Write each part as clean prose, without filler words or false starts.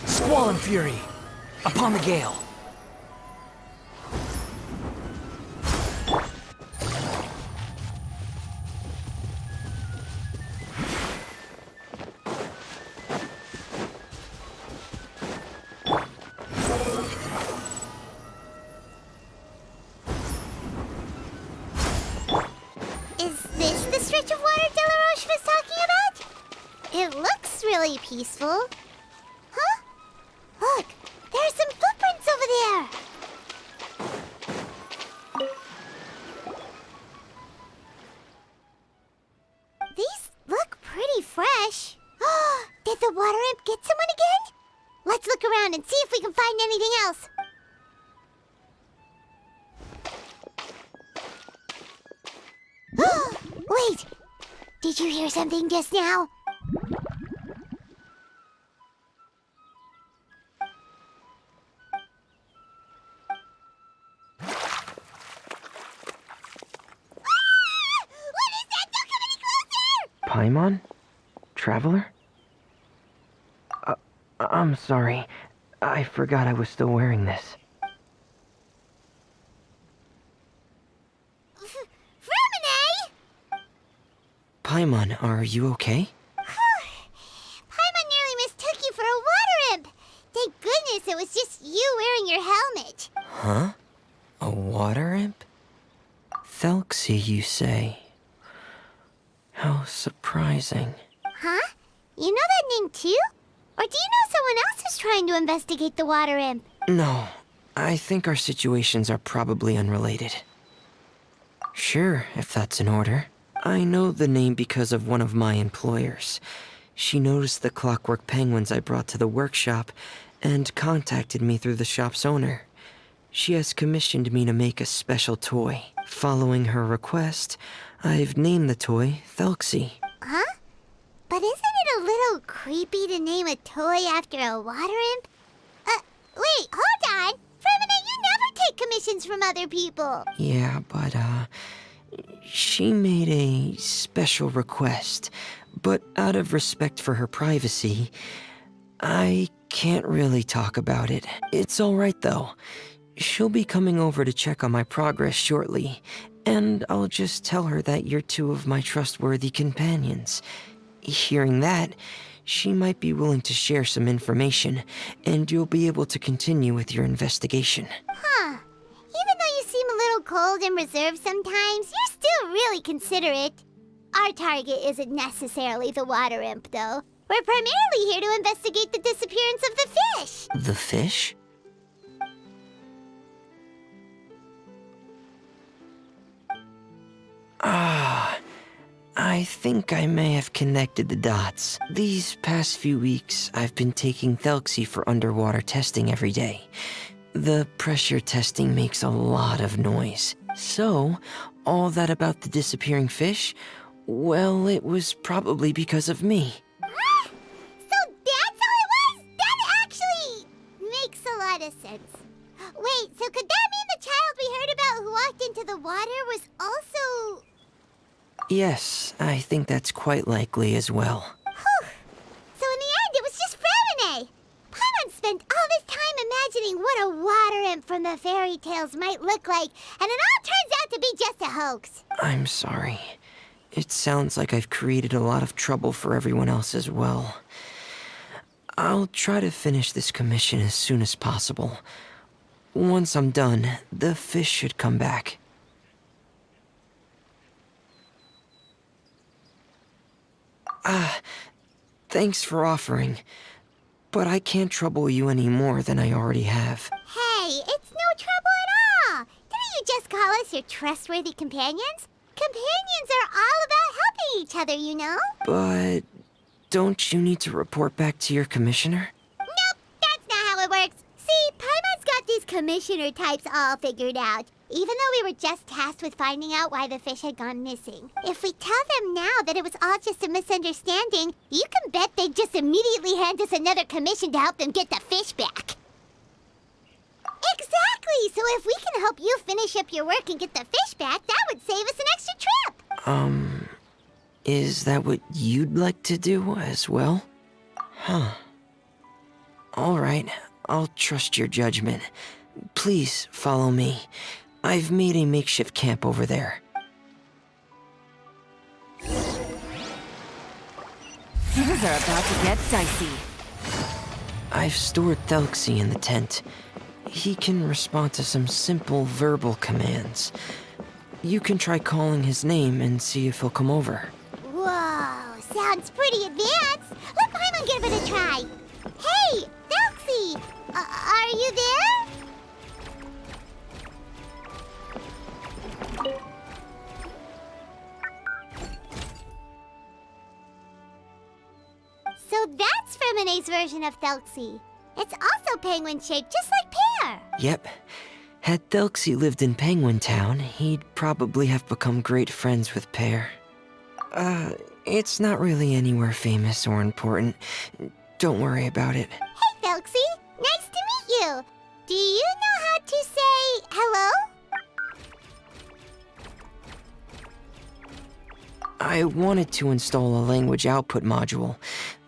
Squall and fury, upon the gale. Is this the stretch of water Delaroche was talking about? It looks really peaceful. Huh? Look, there's some footprints over there. These look pretty fresh. Did the water imp get someone again? Let's look around and see if we can find anything else. Wait! Did you hear something just now? What is that? Don't come any closer! Paimon? Traveler? I'm sorry. I forgot I was still wearing this. Paimon, are you okay? Paimon nearly mistook you for a water imp. Thank goodness it was just you wearing your helmet. Huh? A water imp? Thelxie, you say? How surprising. Huh? You know that name too? Or do you know someone else is trying to investigate the water imp? No, I think our situations are probably unrelated. Sure, if that's in order. I know the name because of one of my employers. She noticed the clockwork penguins I brought to the workshop and contacted me through the shop's owner. She has commissioned me to make a special toy. Following her request, I've named the toy Thelxie. Huh? But isn't it a little creepy to name a toy after a water imp? Wait, hold on! Fremine, you never take commissions from other people! Yeah, but, she made a special request, but out of respect for her privacy, I can't really talk about it. It's all right, though. She'll be coming over to check on my progress shortly, and I'll just tell her that you're two of my trustworthy companions. Hearing that, she might be willing to share some information, and you'll be able to continue with your investigation. Huh. Even though you seem a little cold and reserved sometimes, you're still really considerate. Our target isn't necessarily the water imp, though. We're primarily here to investigate the disappearance of the fish. The fish? I think I may have connected the dots. These past few weeks, I've been taking Thelxie for underwater testing every day. The pressure testing makes a lot of noise. So, all that about the disappearing fish? Well, it was probably because of me. So that's how it was? That actually makes a lot of sense. Wait, so could that mean the child we heard about who walked into the water was also... Yes, I think that's quite likely as well. Whew. So in the end, it was just Fremine. Paimon spent all this time imagining what a water imp from the fairy tales might look like, and it all turns out to be just a hoax. I'm sorry. It sounds like I've created a lot of trouble for everyone else as well. I'll try to finish this commission as soon as possible. Once I'm done, the fish should come back. Thanks for offering, but I can't trouble you any more than I already have. Hey, it's no trouble at all. Didn't you just call us your trustworthy companions? Companions are all about helping each other, you know? But don't you need to report back to your commissioner? Nope, that's not how it works. See, Paimon's got these commissioner types all figured out, even though we were just tasked with finding out why the fish had gone missing. If we tell them now that it was all just a misunderstanding, you can bet they'd just immediately hand us another commission to help them get the fish back. Exactly! So if we can help you finish up your work and get the fish back, that would save us an extra trip. Is that what you'd like to do as well? Huh. Alright, I'll trust your judgment. Please follow me. I've made a makeshift camp over there. Things are about to get dicey. I've stored Thelxie in the tent. He can respond to some simple verbal commands. You can try calling his name and see if he'll come over. Whoa, sounds pretty advanced. Let Paimon give it a try. Hey, Felxie! Are you there? So that's Fremone's version of Felxie. It's also penguin-shaped, just like Pear. Yep. Had Thelxie lived in Penguin Town, he'd probably have become great friends with Pear. It's not really anywhere famous or important. Don't worry about it. Hey, Felxie. Nice to meet you. Do you know how to say hello? I wanted to install a language output module,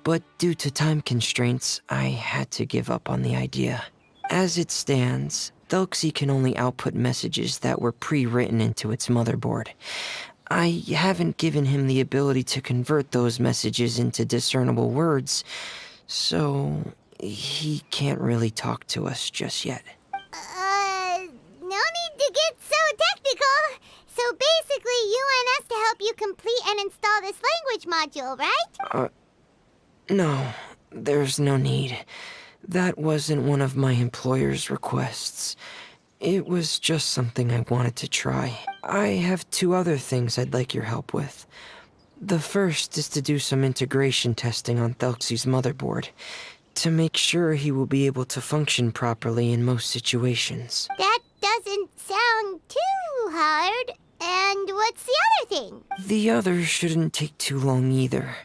but due to time constraints, I had to give up on the idea. As it stands, Thelxie can only output messages that were pre-written into its motherboard. I haven't given him the ability to convert those messages into discernible words, so he can't really talk to us just yet. No need to get so technical. So basically, you want us to help you complete and install this language module, right? No, there's no need. That wasn't one of my employer's requests. It was just something I wanted to try. I have 2 other things I'd like your help with. The first is to do some integration testing on Thelxie's motherboard, to make sure he will be able to function properly in most situations. That doesn't sound too hard. And what's the other thing? The other shouldn't take too long either.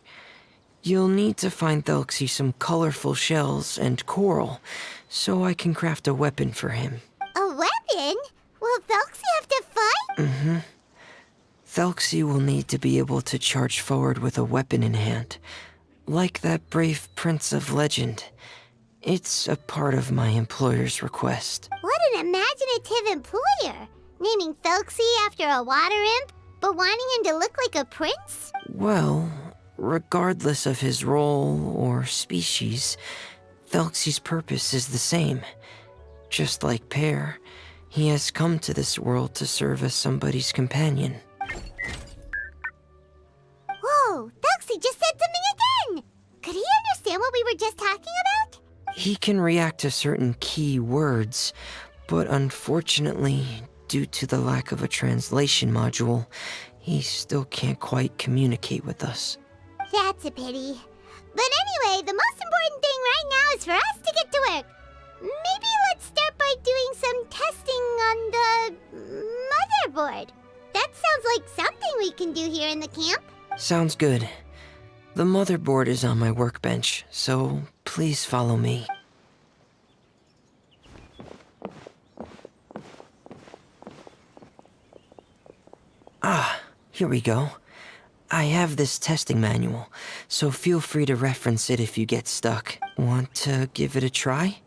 You'll need to find Thelxie some colorful shells and coral, so I can craft a weapon for him. A weapon? Will Felxie have to fight? Thelxie will need to be able to charge forward with a weapon in hand, like that brave prince of legend. It's a part of my employer's request. What an imaginative employer! Naming Felxie after a water imp, but wanting him to look like a prince? Well, regardless of his role or species, Thelxie's purpose is the same. Just like Pear, he has come to this world to serve as somebody's companion. Whoa, Felxie just said something again! Could he understand what we were just talking about? He can react to certain key words, but unfortunately, due to the lack of a translation module, he still can't quite communicate with us. That's a pity. But anyway, the most important thing right now is for us to get to work. Maybe let's start by doing some testing on the motherboard. That sounds like something we can do here in the camp. Sounds good. The motherboard is on my workbench, so please follow me. Here we go. I have this testing manual, so feel free to reference it if you get stuck. Want to give it a try?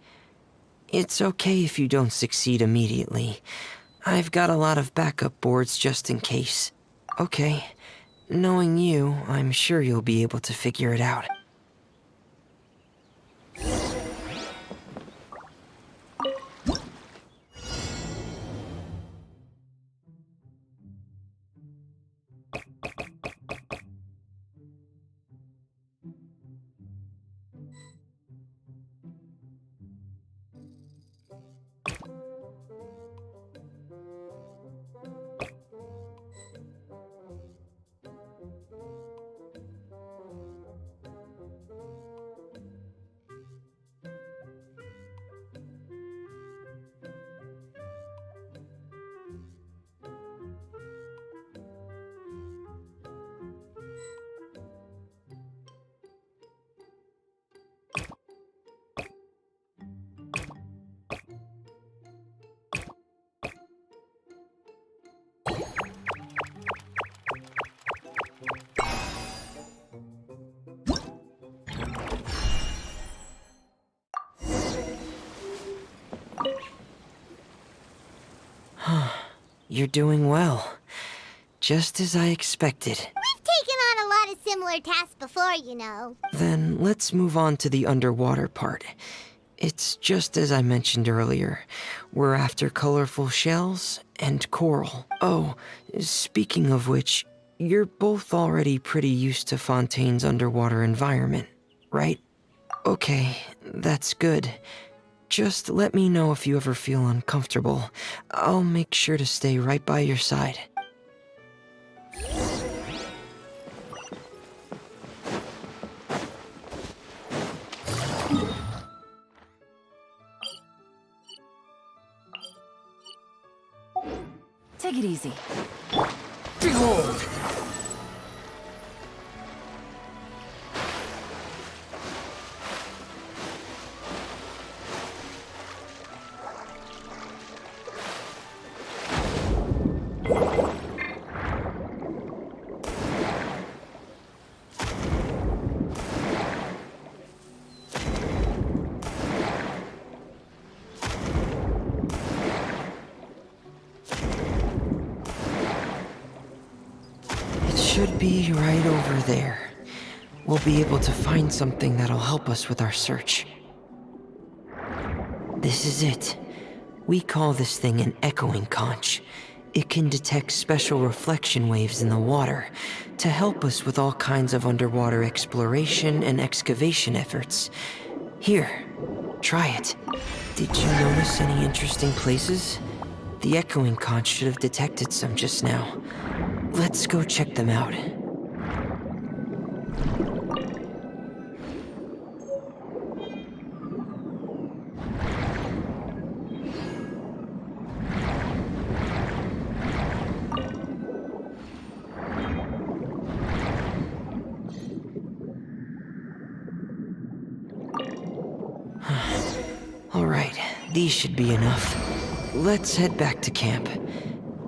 It's okay if you don't succeed immediately. I've got a lot of backup boards just in case. Okay, knowing you, I'm sure you'll be able to figure it out. You're doing well. Just as I expected. We've taken on a lot of similar tasks before, you know. Then let's move on to the underwater part. It's just as I mentioned earlier. We're after colorful shells and coral. Oh, speaking of which, you're both already pretty used to Fontaine's underwater environment, right? Okay, that's good. Just let me know if you ever feel uncomfortable. I'll make sure to stay right by your side. Take it easy. Behold! Should be right over there. We'll be able to find something that'll help us with our search. This is it. We call this thing an echoing conch. It can detect special reflection waves in the water to help us with all kinds of underwater exploration and excavation efforts. Here, try it. Did you notice any interesting places? The echoing conch should have detected some just now. Let's go check them out. All right, these should be enough. Let's head back to camp.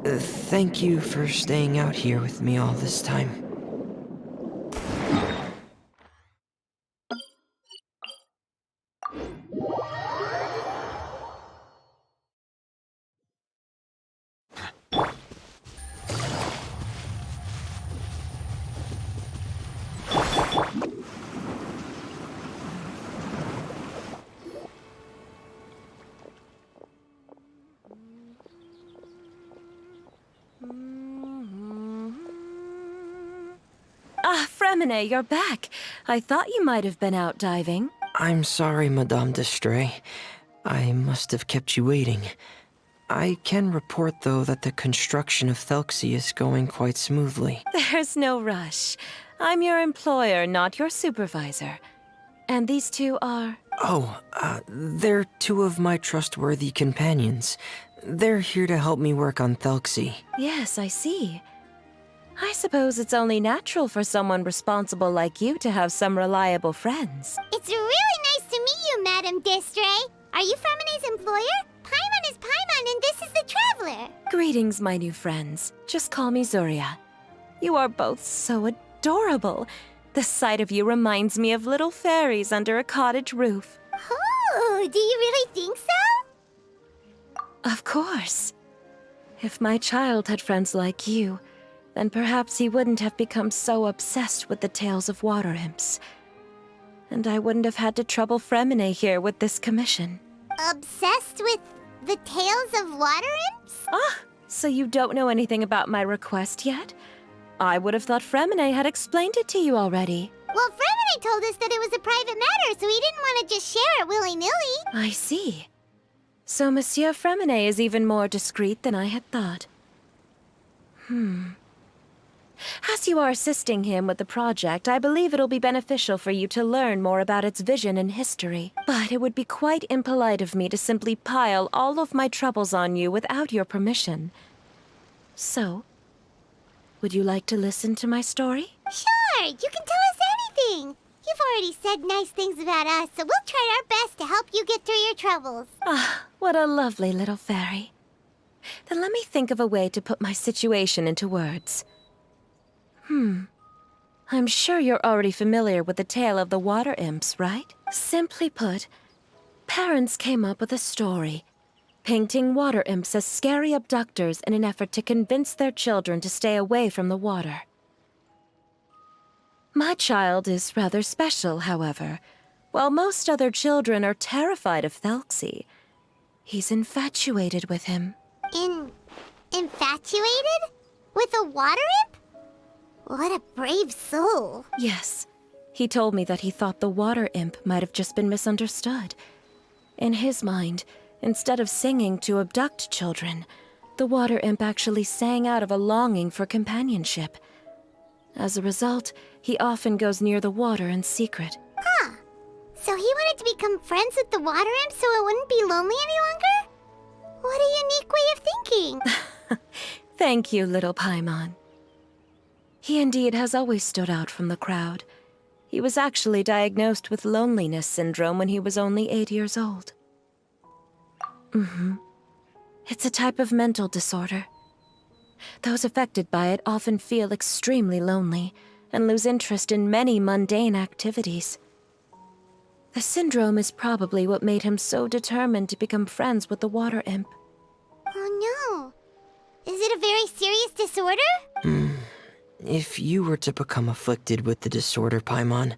Thank you for staying out here with me all this time. Ah, Fremine, you're back. I thought you might have been out diving. I'm sorry, Madame d'Estray. I must have kept you waiting. I can report, though, that the construction of Thelxie is going quite smoothly. There's no rush. I'm your employer, not your supervisor. And these two are... They're two of my trustworthy companions. They're here to help me work on Thelxie. Yes, I see. I suppose it's only natural for someone responsible like you to have some reliable friends. It's really nice to meet you, Madame d'Estray. Are you Fremine's employer? Paimon is Paimon, and this is the Traveler. Greetings, my new friends. Just call me Zuria. You are both so adorable. The sight of you reminds me of little fairies under a cottage roof. Oh, do you really think so? Of course. If my child had friends like you, then perhaps he wouldn't have become so obsessed with the tales of water imps. And I wouldn't have had to trouble Fremine here with this commission. Obsessed with the tales of water imps? Ah, so you don't know anything about my request yet? I would have thought Fremine had explained it to you already. Well, Fremine told us that it was a private matter, so he didn't want to just share it willy-nilly. I see. So Monsieur Fremine is even more discreet than I had thought. As you are assisting him with the project, I believe it'll be beneficial for you to learn more about its vision and history. But it would be quite impolite of me to simply pile all of my troubles on you without your permission. So, would you like to listen to my story? Sure, you can tell us anything. You've already said nice things about us, so we'll try our best to help you get through your troubles. Ah, what a lovely little fairy. Then let me think of a way to put my situation into words. I'm sure you're already familiar with the tale of the water imps, right? Simply put, parents came up with a story painting water imps as scary abductors in an effort to convince their children to stay away from the water. My child is rather special, however. While most other children are terrified of Thelxie, he's infatuated with him. Infatuated? With a water imp? What a brave soul. Yes, he told me that he thought the water imp might have just been misunderstood. In his mind, instead of singing to abduct children, the water imp actually sang out of a longing for companionship. As a result, he often goes near the water in secret. Huh. So he wanted to become friends with the water imp so it wouldn't be lonely any longer? What a unique way of thinking. Thank you, little Paimon. He indeed has always stood out from the crowd. He was actually diagnosed with loneliness syndrome when he was only 8 years old. It's a type of mental disorder. Those affected by it often feel extremely lonely and lose interest in many mundane activities. The syndrome is probably what made him so determined to become friends with the water imp. Oh no. Is it a very serious disorder? If you were to become afflicted with the disorder, Paimon,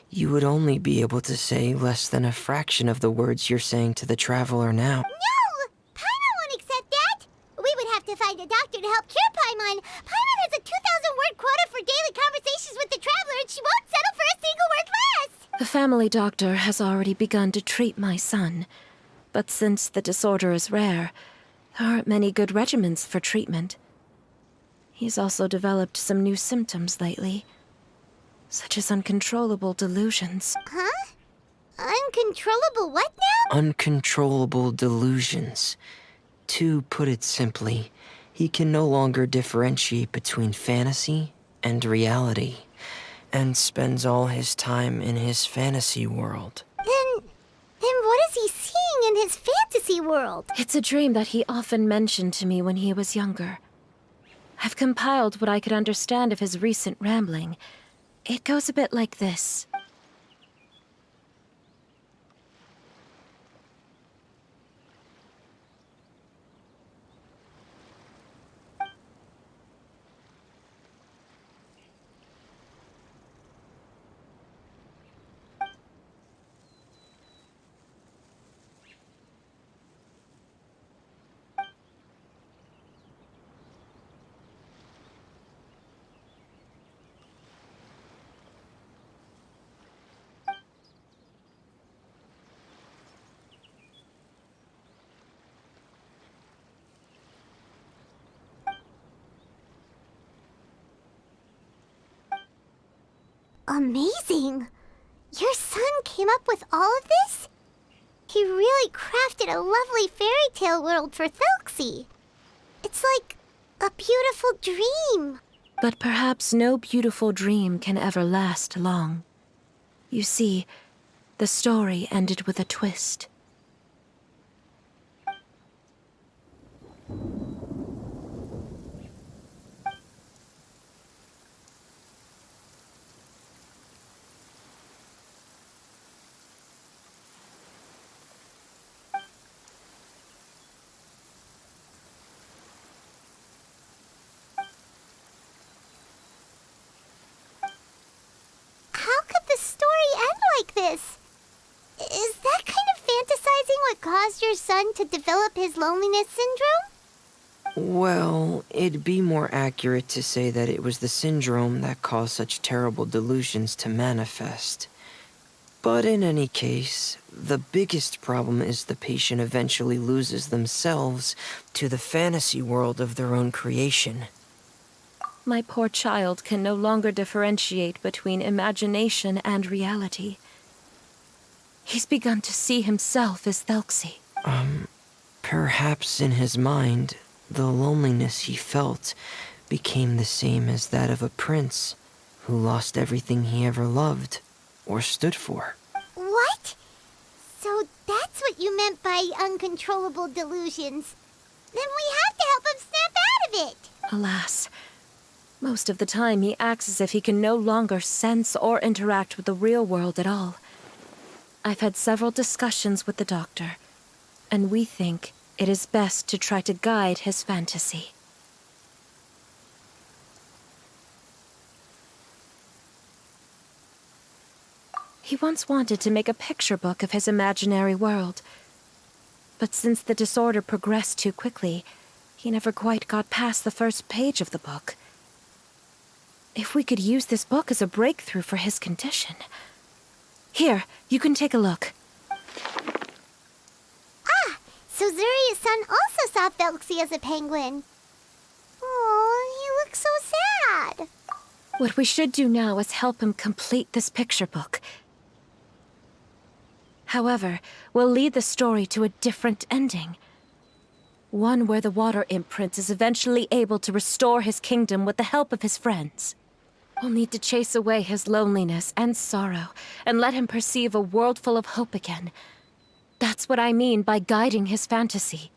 you would only be able to say less than a fraction of the words you're saying to the traveler now. No! Paimon won't accept that! We would have to find a doctor to help cure Paimon. Paimon has a 2,000-word quota for daily conversations with the traveler, and she won't settle for a single word less! The family doctor has already begun to treat my son, but since the disorder is rare, there aren't many good regimens for treatment. He's also developed some new symptoms lately, such as uncontrollable delusions. Huh? Uncontrollable what now? Uncontrollable delusions. To put it simply, he can no longer differentiate between fantasy and reality, and spends all his time in his fantasy world. Then what is he seeing in his fantasy world? It's a dream that he often mentioned to me when he was younger. I've compiled what I could understand of his recent rambling. It goes a bit like this. Amazing! Your son came up with all of this? He really crafted a lovely fairy tale world for Thelxie. It's like a beautiful dream. But perhaps no beautiful dream can ever last long. You see, the story ended with a twist. How could the story end like this? Is that kind of fantasizing what caused your son to develop his loneliness syndrome? Well, it'd be more accurate to say that it was the syndrome that caused such terrible delusions to manifest. But in any case, the biggest problem is the patient eventually loses themselves to the fantasy world of their own creation. My poor child can no longer differentiate between imagination and reality. He's begun to see himself as Thelxie. Perhaps in his mind, the loneliness he felt became the same as that of a prince who lost everything he ever loved or stood for. What? So that's what you meant by uncontrollable delusions. Then we have to help him snap out of it. Alas, most of the time he acts as if he can no longer sense or interact with the real world at all. I've had several discussions with the doctor, and we think It is best to try to guide his fantasy. He once wanted to make a picture book of his imaginary world. But since the disorder progressed too quickly, he never quite got past the first page of the book. If we could use this book as a breakthrough for his condition... Here, you can take a look. So Zuria's son also saw Felxie as a penguin. Oh, he looks so sad. What we should do now is help him complete this picture book. However, we'll lead the story to a different ending. One where the Water Imp Prince is eventually able to restore his kingdom with the help of his friends. We'll need to chase away his loneliness and sorrow, and let him perceive a world full of hope again. That's what I mean by guiding his fantasy.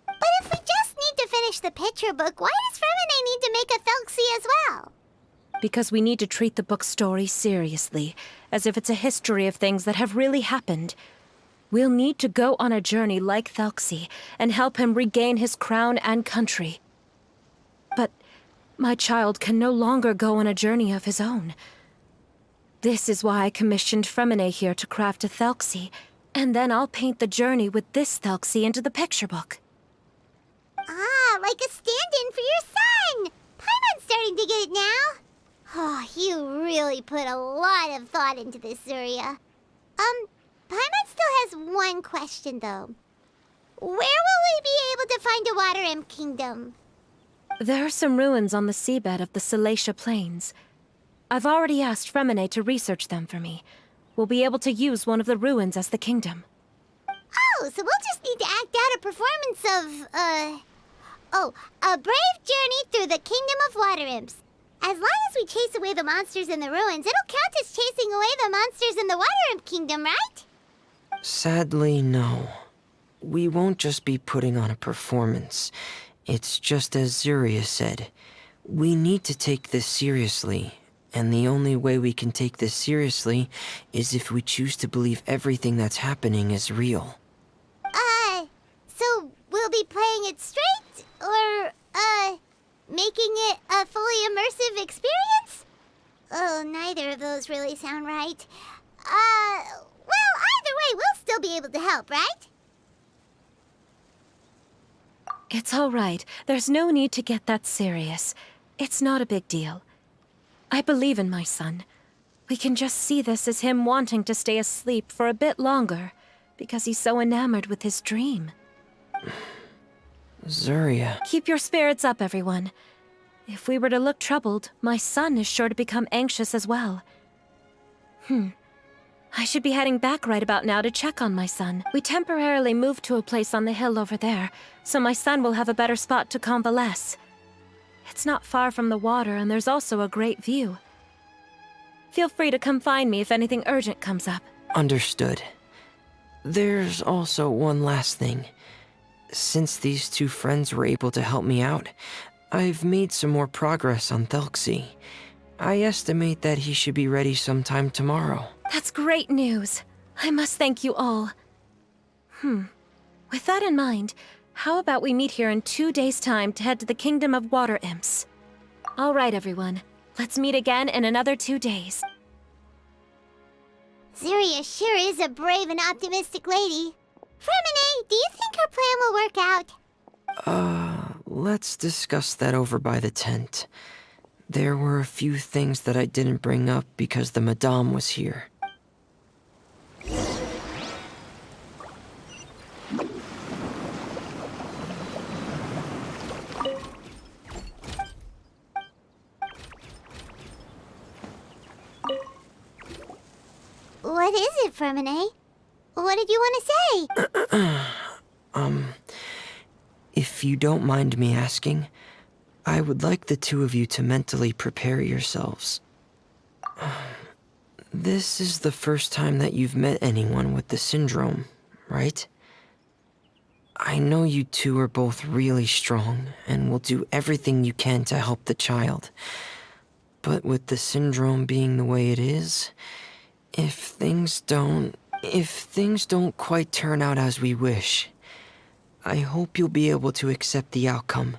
But if we just need to finish the picture book, why does Fremine need to make a Felxie as well? Because we need to treat the book's story seriously, as if it's a history of things that have really happened. We'll need to go on a journey like Felxie, and help him regain his crown and country. But my child can no longer go on a journey of his own. This is why I commissioned Fremine here to craft a Felxie, and then I'll paint the journey with this Felxie into the picture book. Ah, like a stand-in for your son! Paimon's starting to get it now. Oh, you really put a lot of thought into this, Zuria. Paimon still has one question, though. Where will we be able to find a Water Imp Kingdom? There are some ruins on the seabed of the Salacia Plains. I've already asked Fremine to research them for me. We'll be able to use one of the ruins as the kingdom. Oh, so we'll just need to act out a performance of, a brave journey through the Kingdom of Water Imps. As long as we chase away the monsters in the ruins, it'll count as chasing away the monsters in the Water Imp Kingdom, right? Sadly, no. We won't just be putting on a performance. It's just as Zuria said. We need to take this seriously. And the only way we can take this seriously is if we choose to believe everything that's happening is real. So we'll be playing it straight? Or, making it a fully immersive experience? Oh, neither of those really sound right. Well, either way, we'll still be able to help, right? It's all right. There's no need to get that serious. It's not a big deal. I believe in my son. We can just see this as him wanting to stay asleep for a bit longer, because he's so enamored with his dream. Zuria. Keep your spirits up, everyone. If we were to look troubled, my son is sure to become anxious as well. I should be heading back right about now to check on my son. We temporarily moved to a place on the hill over there, so my son will have a better spot to convalesce. It's not far from the water, and there's also a great view. Feel free to come find me if anything urgent comes up. Understood. There's also one last thing. Since these two friends were able to help me out, I've made some more progress on Felxie. I estimate that he should be ready sometime tomorrow. That's great news. I must thank you all. With that in mind, how about we meet here in 2 days' time to head to the Kingdom of Water Imps? All right, everyone. Let's meet again in another 2 days. Zuria sure is a brave and optimistic lady. Fremine, do you think her plan will work out? Let's discuss that over by the tent. There were a few things that I didn't bring up because the Madame was here. What is it, Fremine? What did you want to say? If you don't mind me asking, I would like the two of you to mentally prepare yourselves. This is the first time that you've met anyone with the syndrome, right? I know you two are both really strong and will do everything you can to help the child. But with the syndrome being the way it is, if things don't quite turn out as we wish, I hope you'll be able to accept the outcome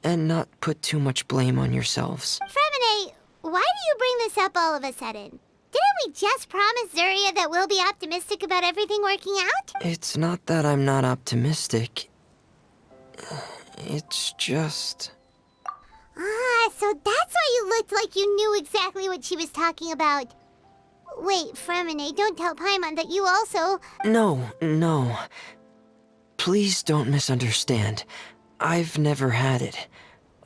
and not put too much blame on yourselves. Fremine, why do you bring this up all of a sudden? Didn't we just promise Zuria that we'll be optimistic about everything working out? It's not that I'm not optimistic. It's just... Ah, so that's why you looked like you knew exactly what she was talking about. Wait, Fremine, don't tell Paimon that you also... No. Please don't misunderstand. I've never had it.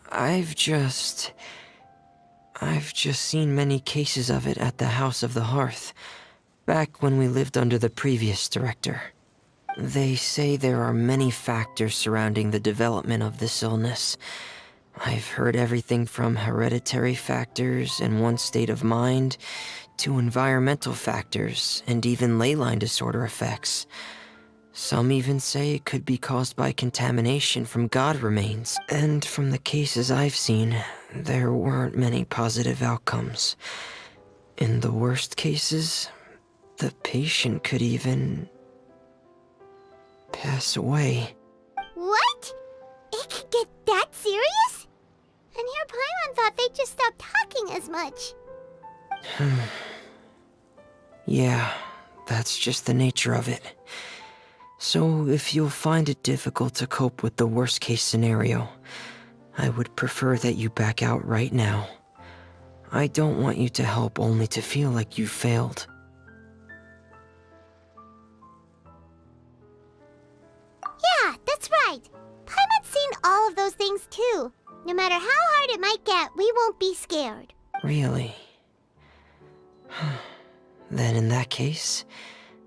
I've just seen many cases of it at the House of the Hearth, back when we lived under the previous director. They say there are many factors surrounding the development of this illness. I've heard everything from hereditary factors and one's state of mind, to environmental factors and even ley line disorder effects. Some even say it could be caused by contamination from god remains. And from the cases I've seen, there weren't many positive outcomes. In the worst cases, the patient could even pass away. What? It could get that serious? And here Paimon thought they'd just stop talking as much. Yeah, that's just the nature of it. So if you'll find it difficult to cope with the worst case scenario, I would prefer that you back out right now. I don't want you to help only to feel like you failed. Yeah, that's right. Paimon's seen all of those things too. No matter how hard it might get, we won't be scared. Really? Then in that case,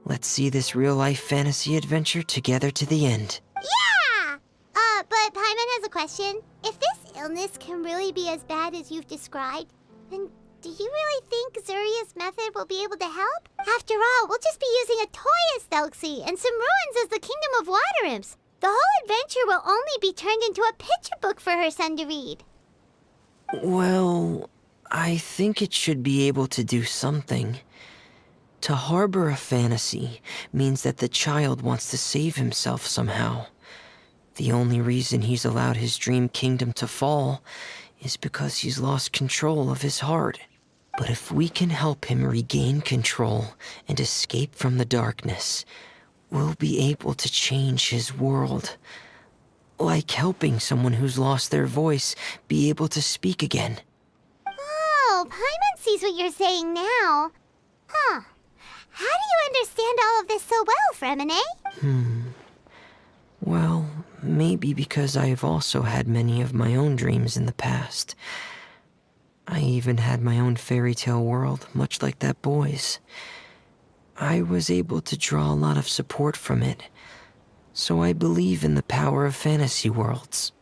let's see this real-life fantasy adventure together to the end. Yeah! But Paimon has a question. If this illness can really be as bad as you've described, then do you really think Zuria's method will be able to help? After all, we'll just be using a toy as Thelxie and some ruins as the Kingdom of Water Imps. The whole adventure will only be turned into a picture book for her son to read. Well, I think it should be able to do something. To harbor a fantasy means that the child wants to save himself somehow. The only reason he's allowed his dream kingdom to fall is because he's lost control of his heart. But if we can help him regain control and escape from the darkness, we'll be able to change his world. Like helping someone who's lost their voice be able to speak again. Oh, Paimon sees what you're saying now. Huh. How do you understand all of this so well, Fremine? Well, maybe because I have also had many of my own dreams in the past. I even had my own fairy tale world, much like that boy's. I was able to draw a lot of support from it, so I believe in the power of fantasy worlds.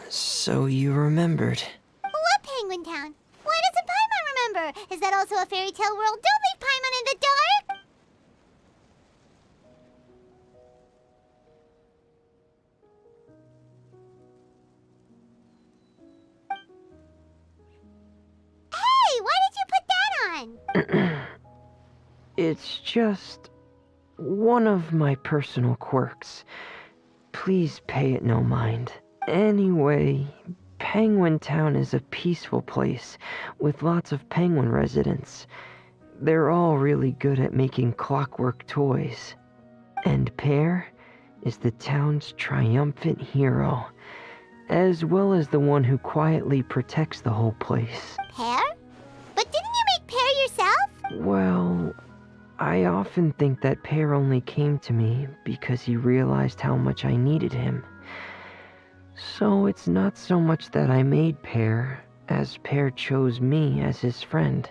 So you remembered. What Penguin Town? Why doesn't Paimon remember? Is that also a fairy tale world? Don't leave Paimon in the dark! Hey, why did you put that on? It's just one of my personal quirks. Please pay it no mind. Anyway, Penguin Town is a peaceful place with lots of penguin residents. They're all really good at making clockwork toys. And Pear is the town's triumphant hero, as well as the one who quietly protects the whole place. Pear? But didn't you make Pear yourself? Well, I often think that Pear only came to me because he realized how much I needed him. So it's not so much that I made Pear, as Pear chose me as his friend.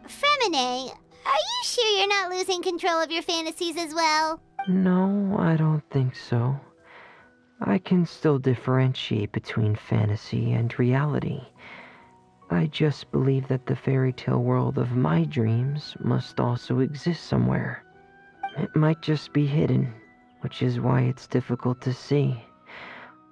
Fremine, are you sure you're not losing control of your fantasies as well? No, I don't think so. I can still differentiate between fantasy and reality. I just believe that the fairy tale world of my dreams must also exist somewhere. It might just be hidden, which is why it's difficult to see.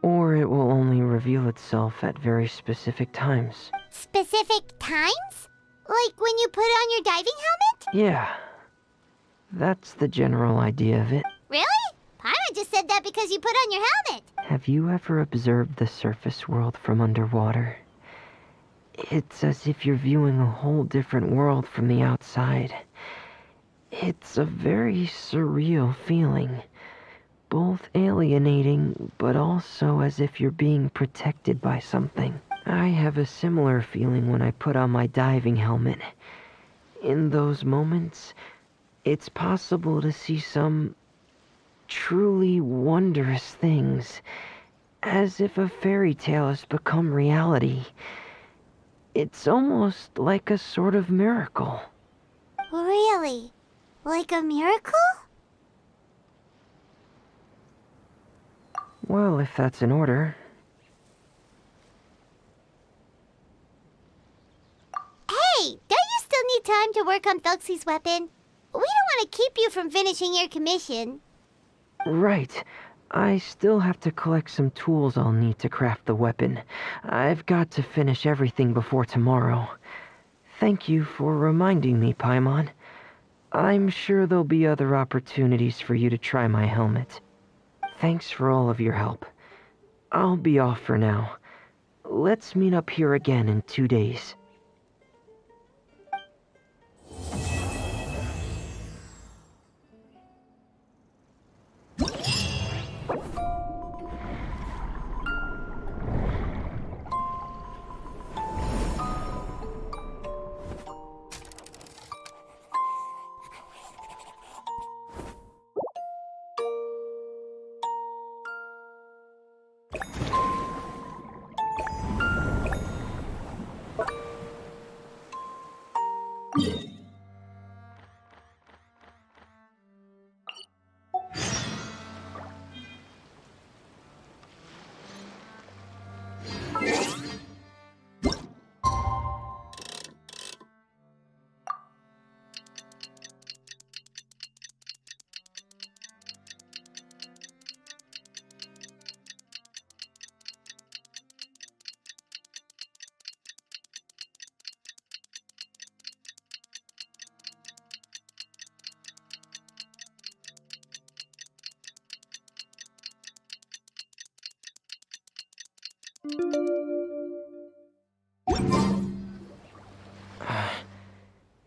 Or it will only reveal itself at very specific times. Specific times? Like when you put on your diving helmet? Yeah, that's the general idea of it. Really? Paimon just said that because you put on your helmet. Have you ever observed the surface world from underwater? It's as if you're viewing a whole different world from the outside. It's a very surreal feeling. Both alienating, but also as if you're being protected by something. I have a similar feeling when I put on my diving helmet. In those moments, it's possible to see some truly wondrous things, as if a fairy tale has become reality. It's almost like a sort of miracle. Really? Like a miracle? Well, if that's in order. Hey, don't you still need time to work on Thelxie's weapon? We don't want to keep you from finishing your commission. Right. I still have to collect some tools I'll need to craft the weapon. I've got to finish everything before tomorrow. Thank you for reminding me, Paimon. I'm sure there'll be other opportunities for you to try my helmet. Thanks for all of your help. I'll be off for now. Let's meet up here again in 2 days.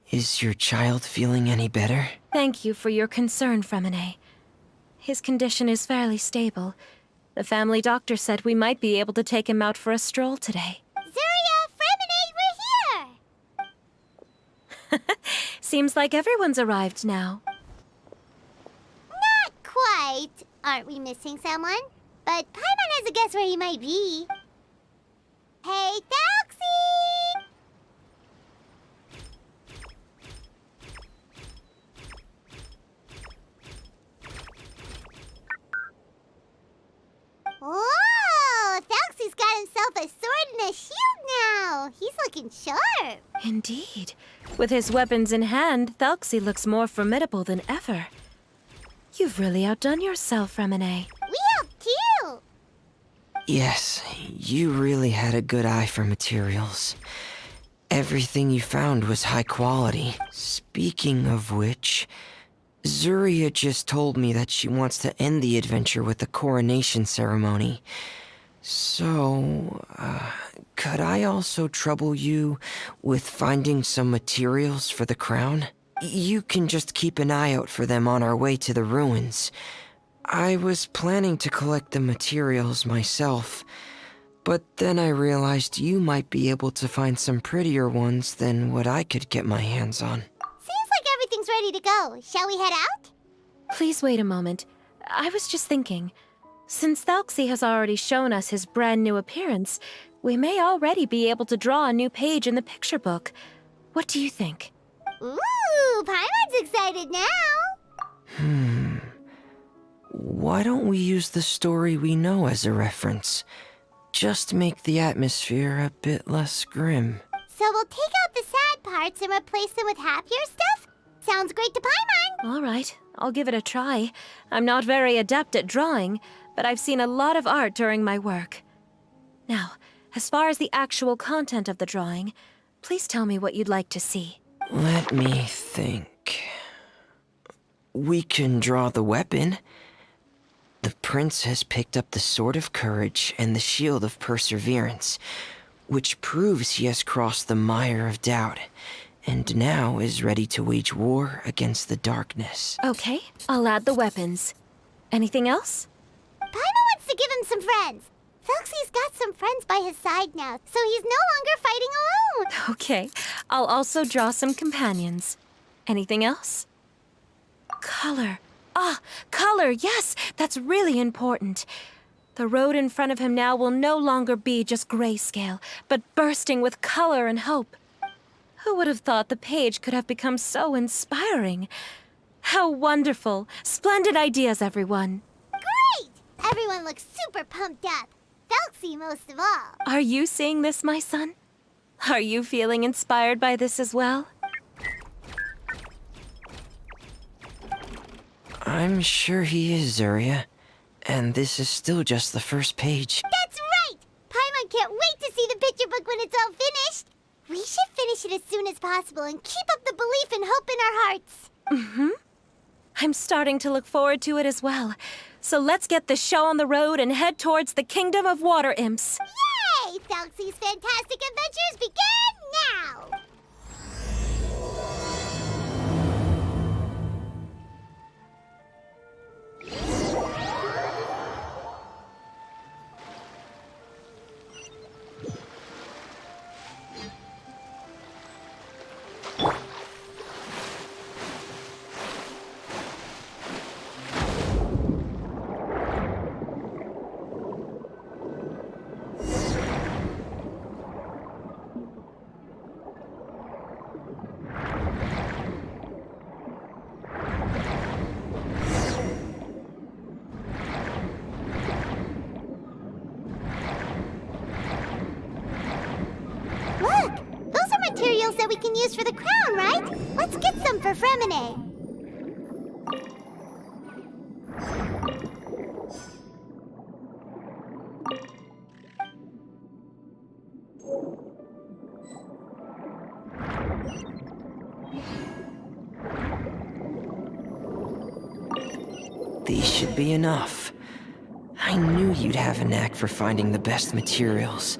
Is your child feeling any better? Thank you for your concern, Fremine. His condition is fairly stable. The family doctor said we might be able to take him out for a stroll today. Zuria, Fremine, we're here! Seems like everyone's arrived now. Not quite. Aren't we missing someone? But Paimon has a guess where he might be. Hey, Thelxie! Whoa! Thelxie's got himself a sword and a shield now! He's looking sharp! Indeed. With his weapons in hand, Thelxie looks more formidable than ever. You've really outdone yourself, Fremine. We helped too! Yes, you really had a good eye for materials. Everything you found was high quality. Speaking of which, Zuria just told me that she wants to end the adventure with the coronation ceremony. So, could I also trouble you with finding some materials for the crown? You can just keep an eye out for them on our way to the ruins. I was planning to collect the materials myself, but then I realized you might be able to find some prettier ones than what I could get my hands on. Seems like everything's ready to go. Shall we head out? Please wait a moment. I was just thinking. Since Thelxie has already shown us his brand new appearance, we may already be able to draw a new page in the picture book. What do you think? Ooh, Paimon's excited now! Why don't we use the story we know as a reference? Just make the atmosphere a bit less grim. So we'll take out the sad parts and replace them with happier stuff? Sounds great to Paimon! All right, I'll give it a try. I'm not very adept at drawing, but I've seen a lot of art during my work. Now, as far as the actual content of the drawing, please tell me what you'd like to see. Let me think. We can draw the weapon. The prince has picked up the Sword of Courage and the Shield of Perseverance, which proves he has crossed the mire of doubt, and now is ready to wage war against the darkness. Okay, I'll add the weapons. Anything else? Paimon wants to give him some friends. Felxie's got some friends by his side now, so he's no longer fighting alone. Okay, I'll also draw some companions. Anything else? Color. Ah, color, yes, that's really important. The road in front of him now will no longer be just grayscale, but bursting with color and hope. Who would have thought the page could have become so inspiring? How wonderful! Splendid ideas, everyone. Great! Everyone looks super pumped up. Felxie most of all. Are you seeing this, my son? Are you feeling inspired by this as well? I'm sure he is, Zuria. And this is still just the first page. That's right! Paimon can't wait to see the picture book when it's all finished. We should finish it as soon as possible and keep up the belief and hope in our hearts. Mm-hmm. I'm starting to look forward to it as well. So let's get the show on the road and head towards the Kingdom of Water Imps. Yay! Felxie's fantastic adventures begin now! Materials that we can use for the crown, right? Let's get some for Fremine. These should be enough. I knew you'd have a knack for finding the best materials.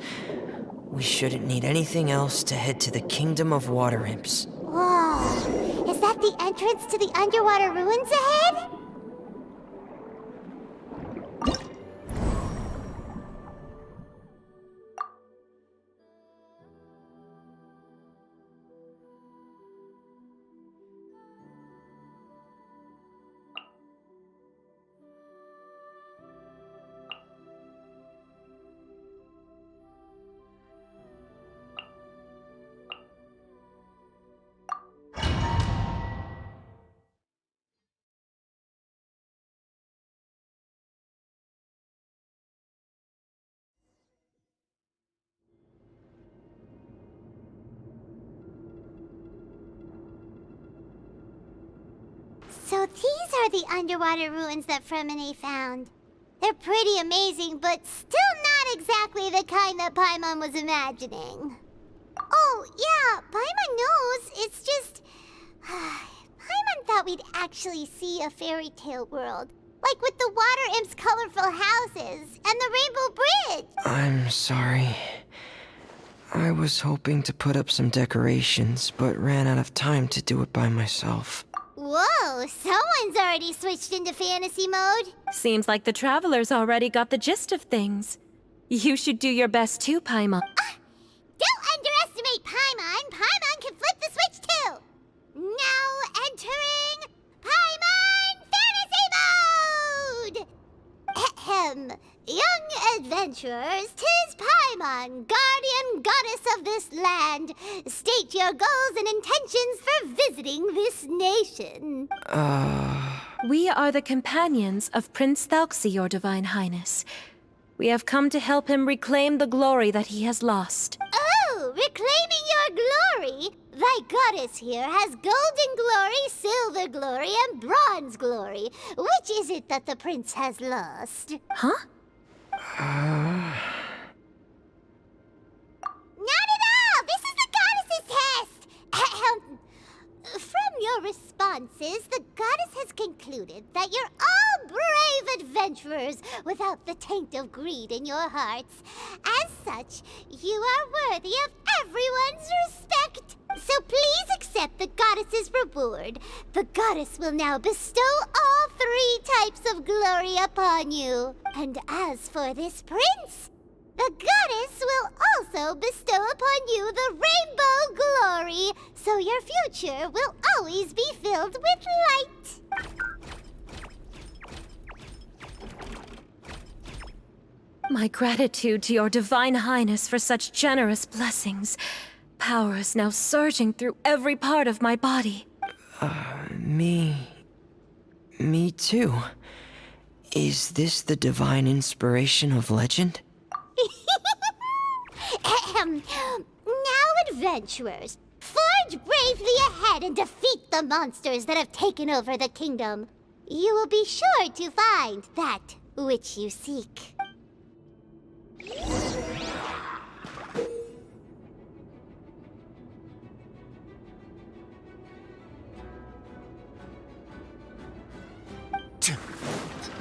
We shouldn't need anything else to head to the Kingdom of Water Imps. Whoa! Is that the entrance to the underwater ruins ahead? So these are the underwater ruins that Fremine found. They're pretty amazing, but still not exactly the kind that Paimon was imagining. Oh, yeah, Paimon knows. It's just... Paimon thought we'd actually see a fairy tale world. Like with the Water Imp's colorful houses and the Rainbow Bridge. I'm sorry. I was hoping to put up some decorations, but ran out of time to do it by myself. Whoa, someone's already switched into fantasy mode. Seems like the travelers already got the gist of things. You should do your best too, Paimon. Don't underestimate Paimon. Paimon can flip the switch too. Now entering Paimon Fantasy Mode! Ahem. Young adventurers, 'tis Paimon, guardian goddess of this land. State your goals and intentions for visiting this nation. We are the companions of Prince Thalxi, your divine highness. We have come to help him reclaim the glory that he has lost. Oh, reclaiming your glory? Thy goddess here has golden glory, silver glory, and bronze glory. Which is it that the prince has lost? Huh? Not at all! This is the goddess's test! Ahem. From your responses, the goddess has have concluded that you're all brave adventurers without the taint of greed in your hearts. As such, you are worthy of everyone's respect. So please accept the goddess's reward. The goddess will now bestow all 3 types of glory upon you. And as for this prince, the goddess will also bestow upon you the rainbow glory, so your future will always be filled with light. My gratitude to your divine highness for such generous blessings. Power is now surging through every part of my body. Me too. Is this the divine inspiration of legend? Now, adventurers, forge bravely ahead and defeat the monsters that have taken over the kingdom. You will be sure to find that which you seek.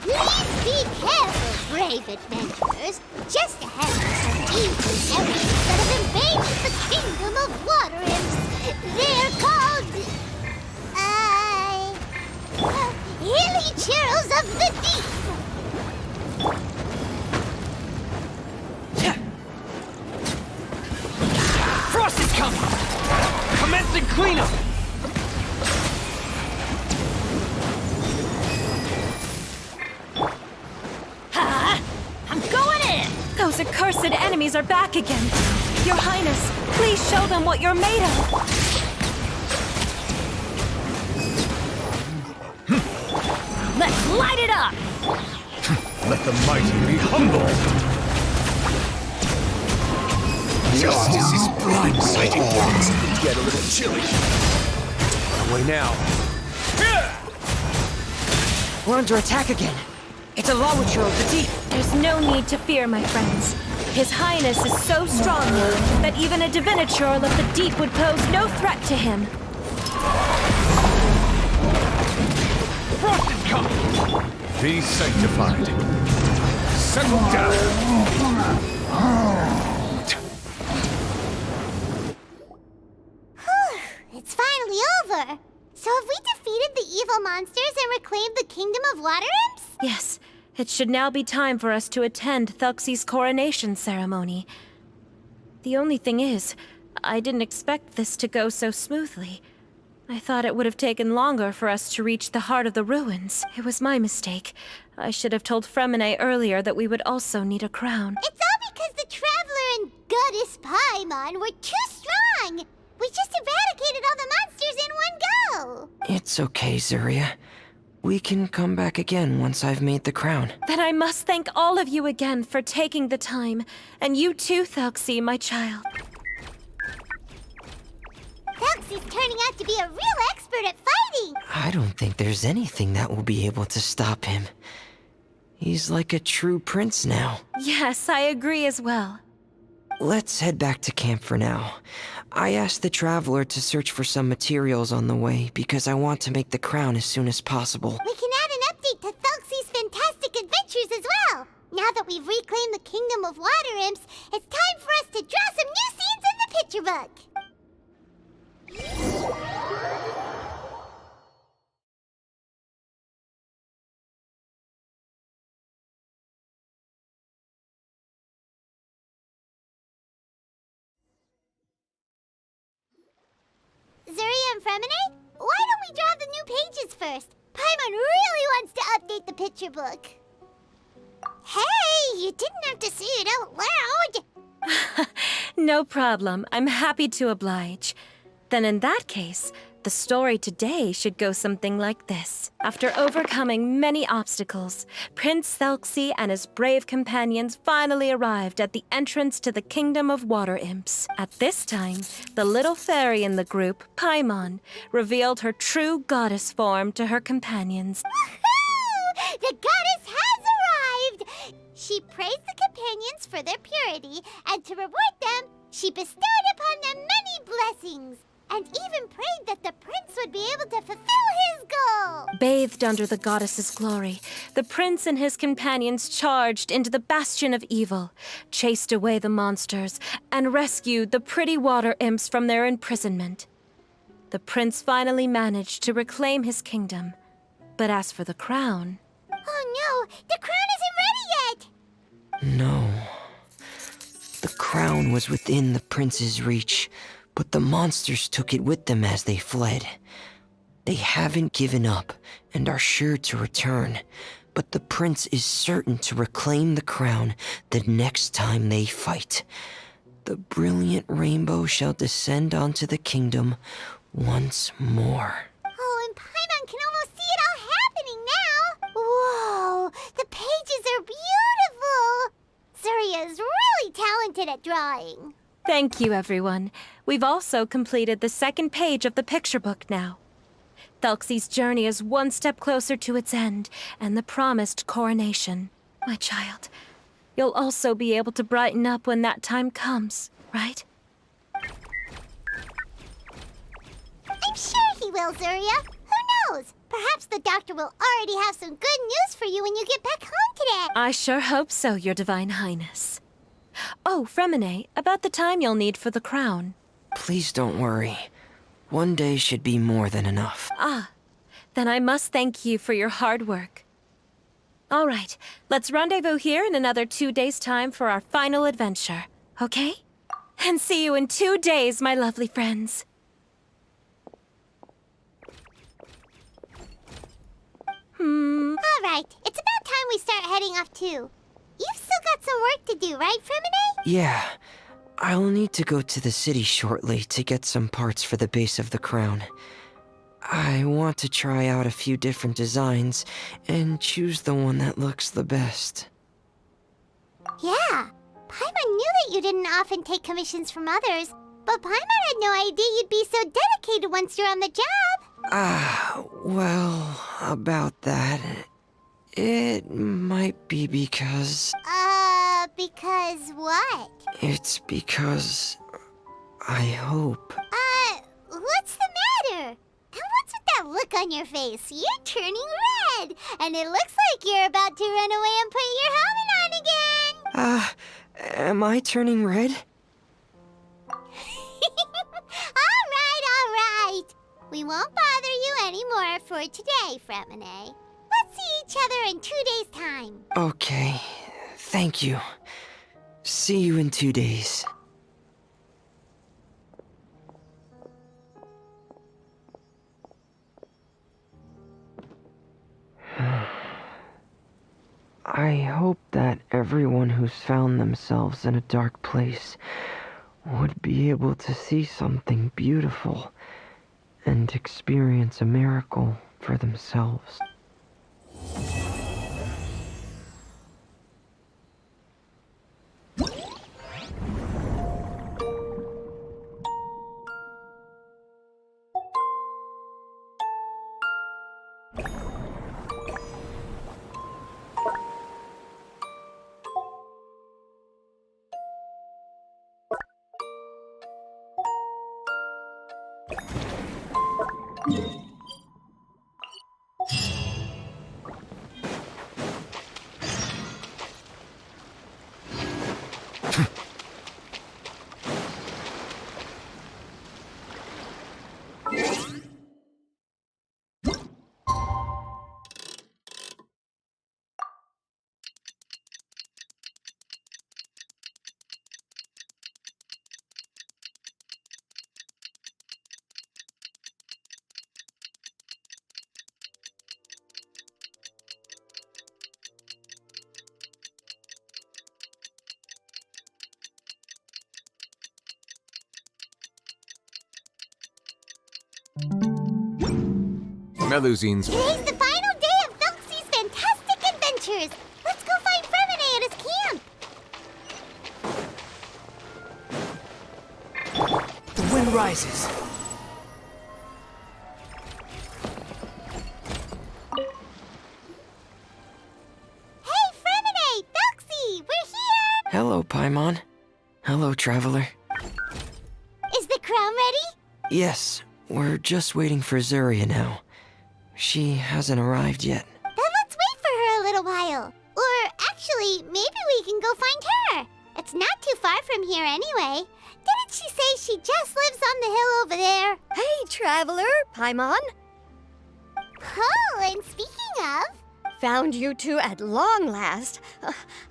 Please be careful, brave adventurers. Just ahead are some evil enemies that have invaded the kingdom of water imps. They're called... Hilly Churls of the Deep. Frost is coming! Commencing cleanup! I'm going in! Those accursed enemies are back again. Your Highness, please show them what you're made of. Let's light it up! Let the mighty be humble! Justice is blindsiding. Get a little chilly. Away now. We're under attack again. It's a Lawachur of the deep. There's no need to fear, my friends. His Highness is so strong now that even a Diviniture of the deep would pose no threat to him. Frost is coming! Be sanctified. Settle down. It's finally over. So have we defeated the evil monsters and reclaimed the kingdom of water imps? Yes, it should now be time for us to attend Thelxie's coronation ceremony. The only thing is, I didn't expect this to go so smoothly. I thought it would have taken longer for us to reach the heart of the ruins. It was my mistake. I should have told Fremine earlier that we would also need a crown. It's all because the Traveler and Goddess Paimon were too strong. We just eradicated all the monsters in one go. It's okay, Zuria. We can come back again once I've made the crown. Then I must thank all of you again for taking the time. And you too, Thelxie, my child. Thelxie's turning out to be a real expert at fighting. I don't think there's anything that will be able to stop him. He's like a true prince now. Yes, I agree as well. Let's head back to camp for now. I asked the Traveler to search for some materials on the way because I want to make the crown as soon as possible. We can add an update to Thelxie's fantastic adventures as well. Now that we've reclaimed the kingdom of water imps, it's time for us to draw some new scenes in the picture book. Zuria and Fremine, why don't we draw the new pages first? Paimon really wants to update the picture book. Hey, you didn't have to say it out loud. No problem. I'm happy to oblige. Then in that case, the story today should go something like this. After overcoming many obstacles, Prince Thelxie and his brave companions finally arrived at the entrance to the Kingdom of Water Imps. At this time, the little fairy in the group, Paimon, revealed her true goddess form to her companions. Woohoo! The goddess has arrived! She praised the companions for their purity, and to reward them, she bestowed upon them many blessings. and even prayed that the prince would be able to fulfill his goal. Bathed under the goddess's glory, the prince and his companions charged into the bastion of evil, chased away the monsters, and rescued the pretty water imps from their imprisonment. The prince finally managed to reclaim his kingdom. But as for the crown... Oh no, the crown isn't ready yet! No. The crown was within the prince's reach, but the monsters took it with them as they fled. They haven't given up and are sure to return, but the prince is certain to reclaim the crown the next time they fight. The brilliant rainbow shall descend onto the kingdom once more. Oh, and Paimon can almost see it all happening now! Whoa, the pages are beautiful! Surya is really talented at drawing. Thank you, everyone. We've also completed the second page of the picture book now. Thelxie's journey is one step closer to its end, and the promised coronation. My child, you'll also be able to brighten up when that time comes, right? I'm sure he will, Surya. Who knows? Perhaps the doctor will already have some good news for you when you get back home today. I sure hope so, Your Divine Highness. Oh, Fremine, about the time you'll need for the crown. Please don't worry. One day should be more than enough. Ah, then I must thank you for your hard work. All right, let's rendezvous here in another 2 days' time for our final adventure, okay? And see you in 2 days, my lovely friends. All right, it's about time we start heading off too. You've still got some work to do, right, Fremine? Yeah. I'll need to go to the city shortly to get some parts for the base of the crown. I want to try out a few different designs and choose the one that looks the best. Yeah, Paimon knew that you didn't often take commissions from others, but Paimon had no idea you'd be so dedicated once you're on the job. Well, about that, it might be because... Because what? It's because... I hope... What's the matter? And what's with that look on your face? You're turning red, and it looks like you're about to run away and put your helmet on again. Am I turning red? All right. We won't bother you anymore for today, Fremine. Let's see each other in 2 days' time. Okay, thank you. See you in 2 days. I hope that everyone who's found themselves in a dark place would be able to see something beautiful and experience a miracle for themselves. Melusine's. Today's the final day of Thelxie's fantastic adventures. Let's go find Fremine at his camp. The wind rises. Hey, Fremine! Thelxie! We're here! Hello, Paimon. Hello, traveler. Is the crown ready? Yes, we're just waiting for Zuria now. She hasn't arrived yet. Then let's wait for her a little while. Or actually, maybe we can go find her. It's not too far from here anyway. Didn't she say she just lives on the hill over there? Hey, traveler, Paimon. Oh, and speaking of... Found you two at long last.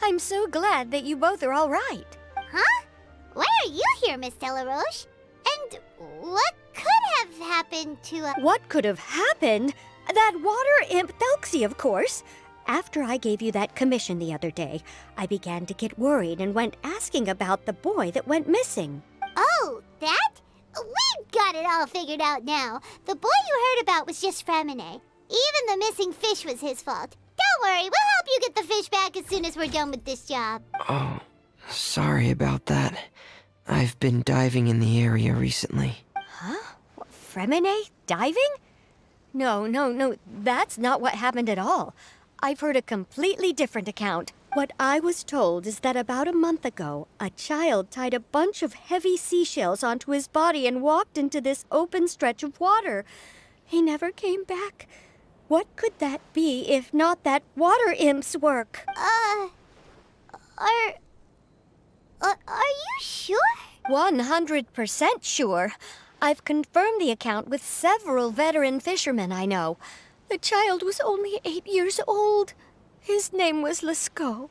I'm so glad that you both are all right. Huh? Why are you here, Miss Delaroche? And what could have happened to us? What could have happened? That water imp Thelxie, of course. After I gave you that commission the other day, I began to get worried and went asking about the boy that went missing. Oh, that? We've got it all figured out now. The boy you heard about was just Fremine. Even the missing fish was his fault. Don't worry, we'll help you get the fish back as soon as we're done with this job. Oh, sorry about that. I've been diving in the area recently. Huh? What, Fremine? Diving? No, that's not what happened at all. I've heard a completely different account. What I was told is that about a month ago, a child tied a bunch of heavy seashells onto his body and walked into this open stretch of water. He never came back. What could that be if not that water imp's work? Are you sure? 100% sure. I've confirmed the account with several veteran fishermen I know. The child was only 8 years old. His name was Lescaut.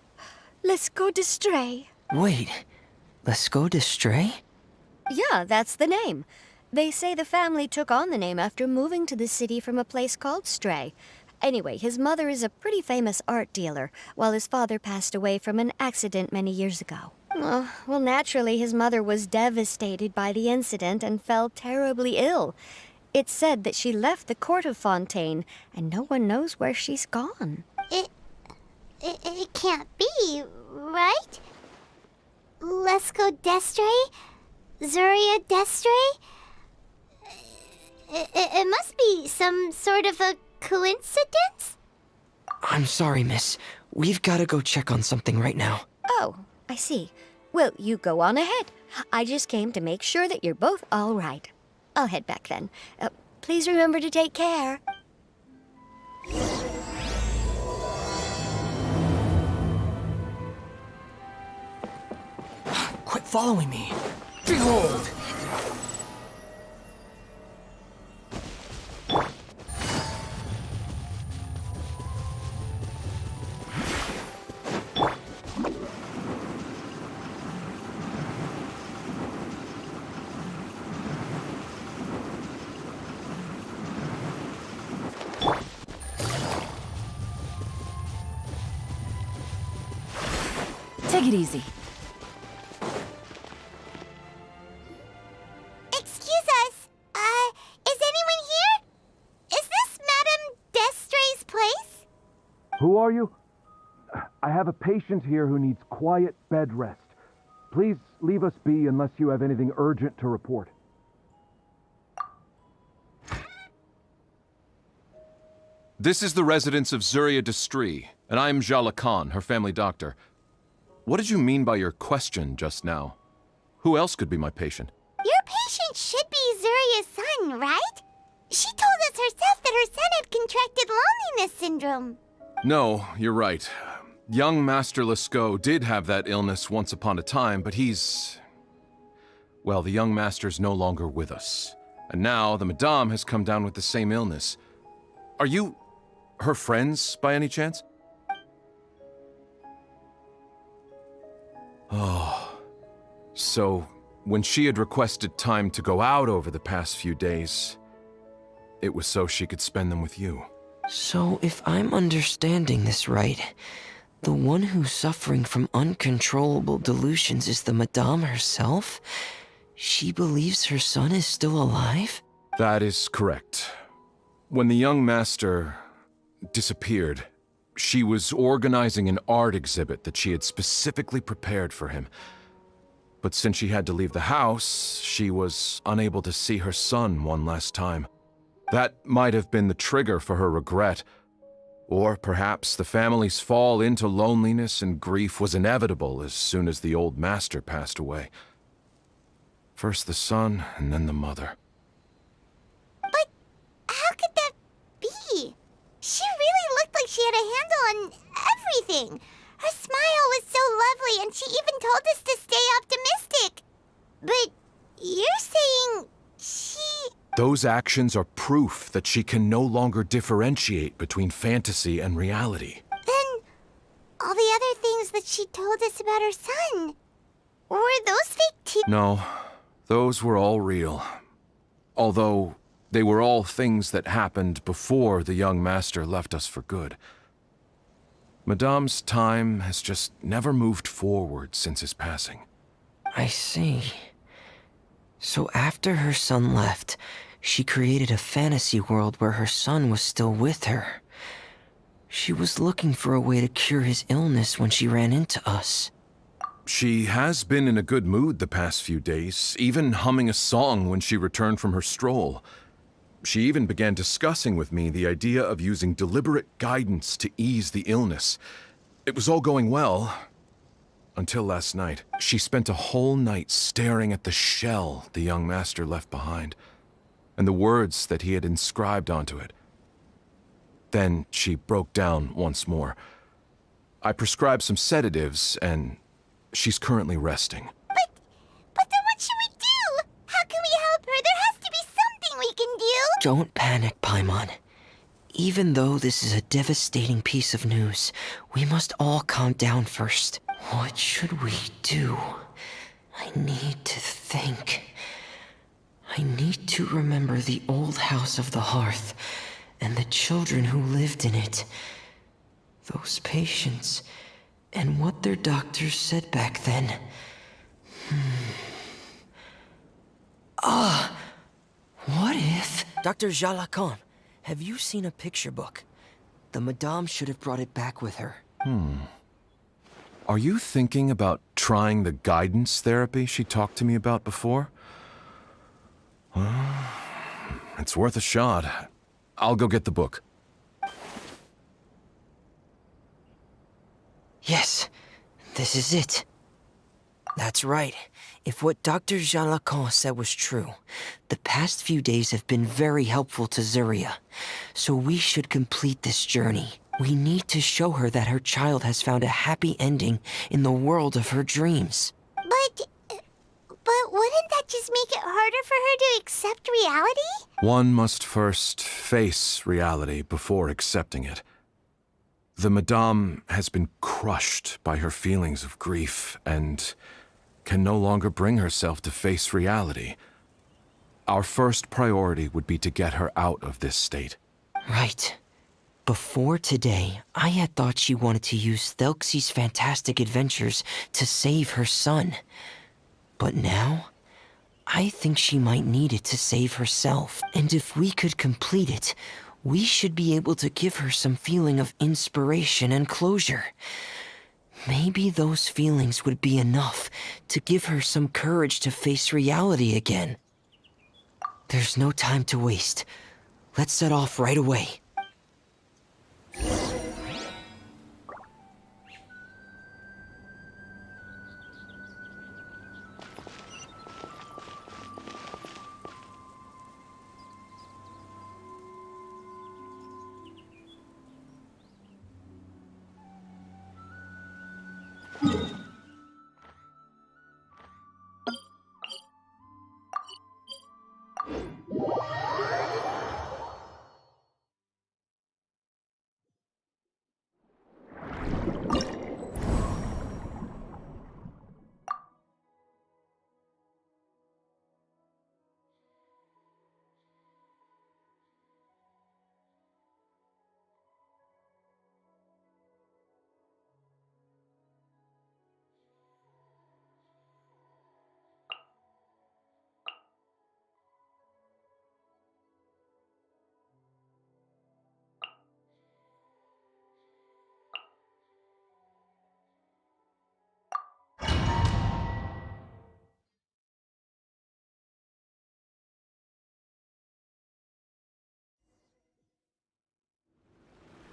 Lescaut d'Estray. Wait, Lescaut d'Estray? Yeah, that's the name. They say the family took on the name after moving to the city from a place called Stray. Anyway, his mother is a pretty famous art dealer, while his father passed away from an accident many years ago. Well, naturally, his mother was devastated by the incident and fell terribly ill. It's said that she left the court of Fontaine, and no one knows where she's gone. It can't be, right? Lescaut d'Estray? Zuria d'Estray? It must be some sort of a coincidence? I'm sorry, miss. We've got to go check on something right now. Oh, I see. Well, you go on ahead. I just came to make sure that you're both all right. I'll head back then. Please remember to take care. Quit following me. Behold! Take it easy. Excuse us. Is anyone here? Is this Madame d'Estray's place? Who are you? I have a patient here who needs quiet bed rest. Please leave us be unless you have anything urgent to report. This is the residence of Zuria d'Estray, and I am Jala Khan, her family doctor. What did you mean by your question just now? Who else could be my patient? Your patient should be Zuria's son, right? She told us herself that her son had contracted loneliness syndrome. No, you're right. Young Master Lescaut did have that illness once upon a time, but well, the young master's no longer with us. And now the Madame has come down with the same illness. Are you her friends, by any chance? Oh, so when she had requested time to go out over the past few days, it was so she could spend them with you. So, if I'm understanding this right, the one who's suffering from uncontrollable delusions is the Madame herself? She believes her son is still alive? That is correct. When the young master disappeared, she was organizing an art exhibit that she had specifically prepared for him. But since she had to leave the house, she was unable to see her son one last time. That might have been the trigger for her regret. Or perhaps the family's fall into loneliness and grief was inevitable as soon as the old master passed away. First the son, and then the mother. on everything. Her smile was so lovely, and she even told us to stay optimistic. But you're saying she... Those actions are proof that she can no longer differentiate between fantasy and reality. Then, all the other things that she told us about her son, were those fake too? No, those were all real. Although, they were all things that happened before the young master left us for good. Madame's time has just never moved forward since his passing. I see. So after her son left, she created a fantasy world where her son was still with her. She was looking for a way to cure his illness when she ran into us. She has been in a good mood the past few days, even humming a song when she returned from her stroll. She even began discussing with me the idea of using deliberate guidance to ease the illness. It was all going well, until last night. She spent a whole night staring at the shell the young master left behind, and the words that he had inscribed onto it. Then she broke down once more. I prescribed some sedatives, and she's currently resting. But then what should we do? How can we help her? There has to be something we can do. Don't panic, Paimon. Even though this is a devastating piece of news, we must all calm down first. What should we do? I need to think. I need to remember the old house of the hearth and the children who lived in it. Those patients and what their doctors said back then. What if... Dr. Jalacan, have you seen a picture book? The Madame should have brought it back with her. Are you thinking about trying the guidance therapy she talked to me about before? It's worth a shot. I'll go get the book. Yes, this is it. That's right. If what Dr. Jalacan said was true, the past few days have been very helpful to Zuria. So we should complete this journey. We need to show her that her child has found a happy ending in the world of her dreams. But wouldn't that just make it harder for her to accept reality? One must first face reality before accepting it. The Madame has been crushed by her feelings of grief and can no longer bring herself to face reality. Our first priority would be to get her out of this state. Right. Before today, I had thought she wanted to use Thelxie's fantastic adventures to save her son. But now, I think she might need it to save herself. And if we could complete it, we should be able to give her some feeling of inspiration and closure. Maybe those feelings would be enough to give her some courage to face reality again. There's no time to waste. Let's set off right away.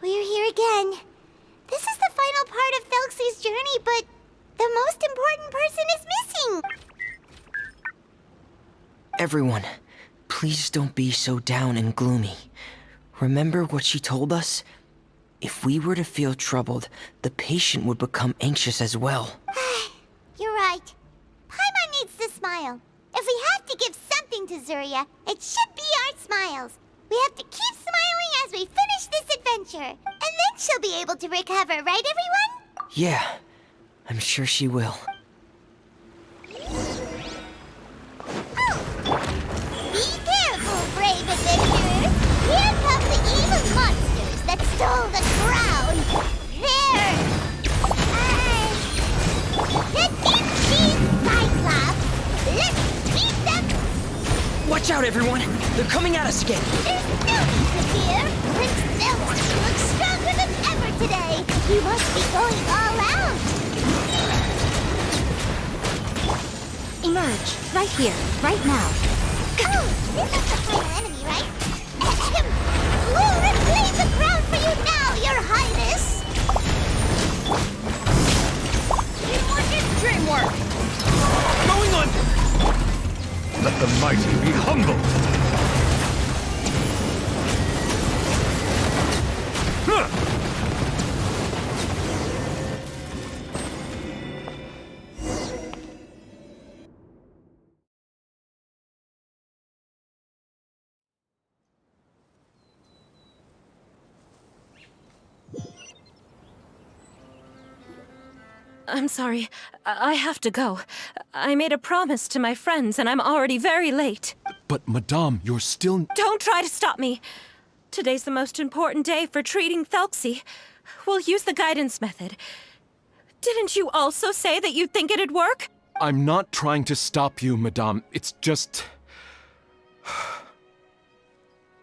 We're here again. This is the final part of Thelxie's journey, but the most important person is missing. Everyone, please don't be so down and gloomy. Remember what she told us? If we were to feel troubled, the patient would become anxious as well. You're right. Paimon needs to smile. If we have to give something to Zuria, it should be our smiles. We have to keep smiling as we finish this adventure. And then she'll be able to recover, right, everyone? Yeah, I'm sure she will. Be careful, brave adventurers! Here come the evil monsters that stole the crown! There! The Genshin Cyclops! Let's beat them! Watch out, everyone! They're coming at us again! There's no need to fear! Prince Zelda looks stronger than ever today! He must be going all out! Emerge. Right here. Right now. Oh, this is the final enemy, right? We'll reclaim the crown for you now, Your Highness! Teamwork is dreamwork! Going on! Let the mighty be humble! Huh! I'm sorry. I have to go. I made a promise to my friends, and I'm already very late. But, Madame, you're still... Don't try to stop me. Today's the most important day for treating Thelxie. We'll use the guidance method. Didn't you also say that you'd think it'd work? I'm not trying to stop you, Madame. It's just...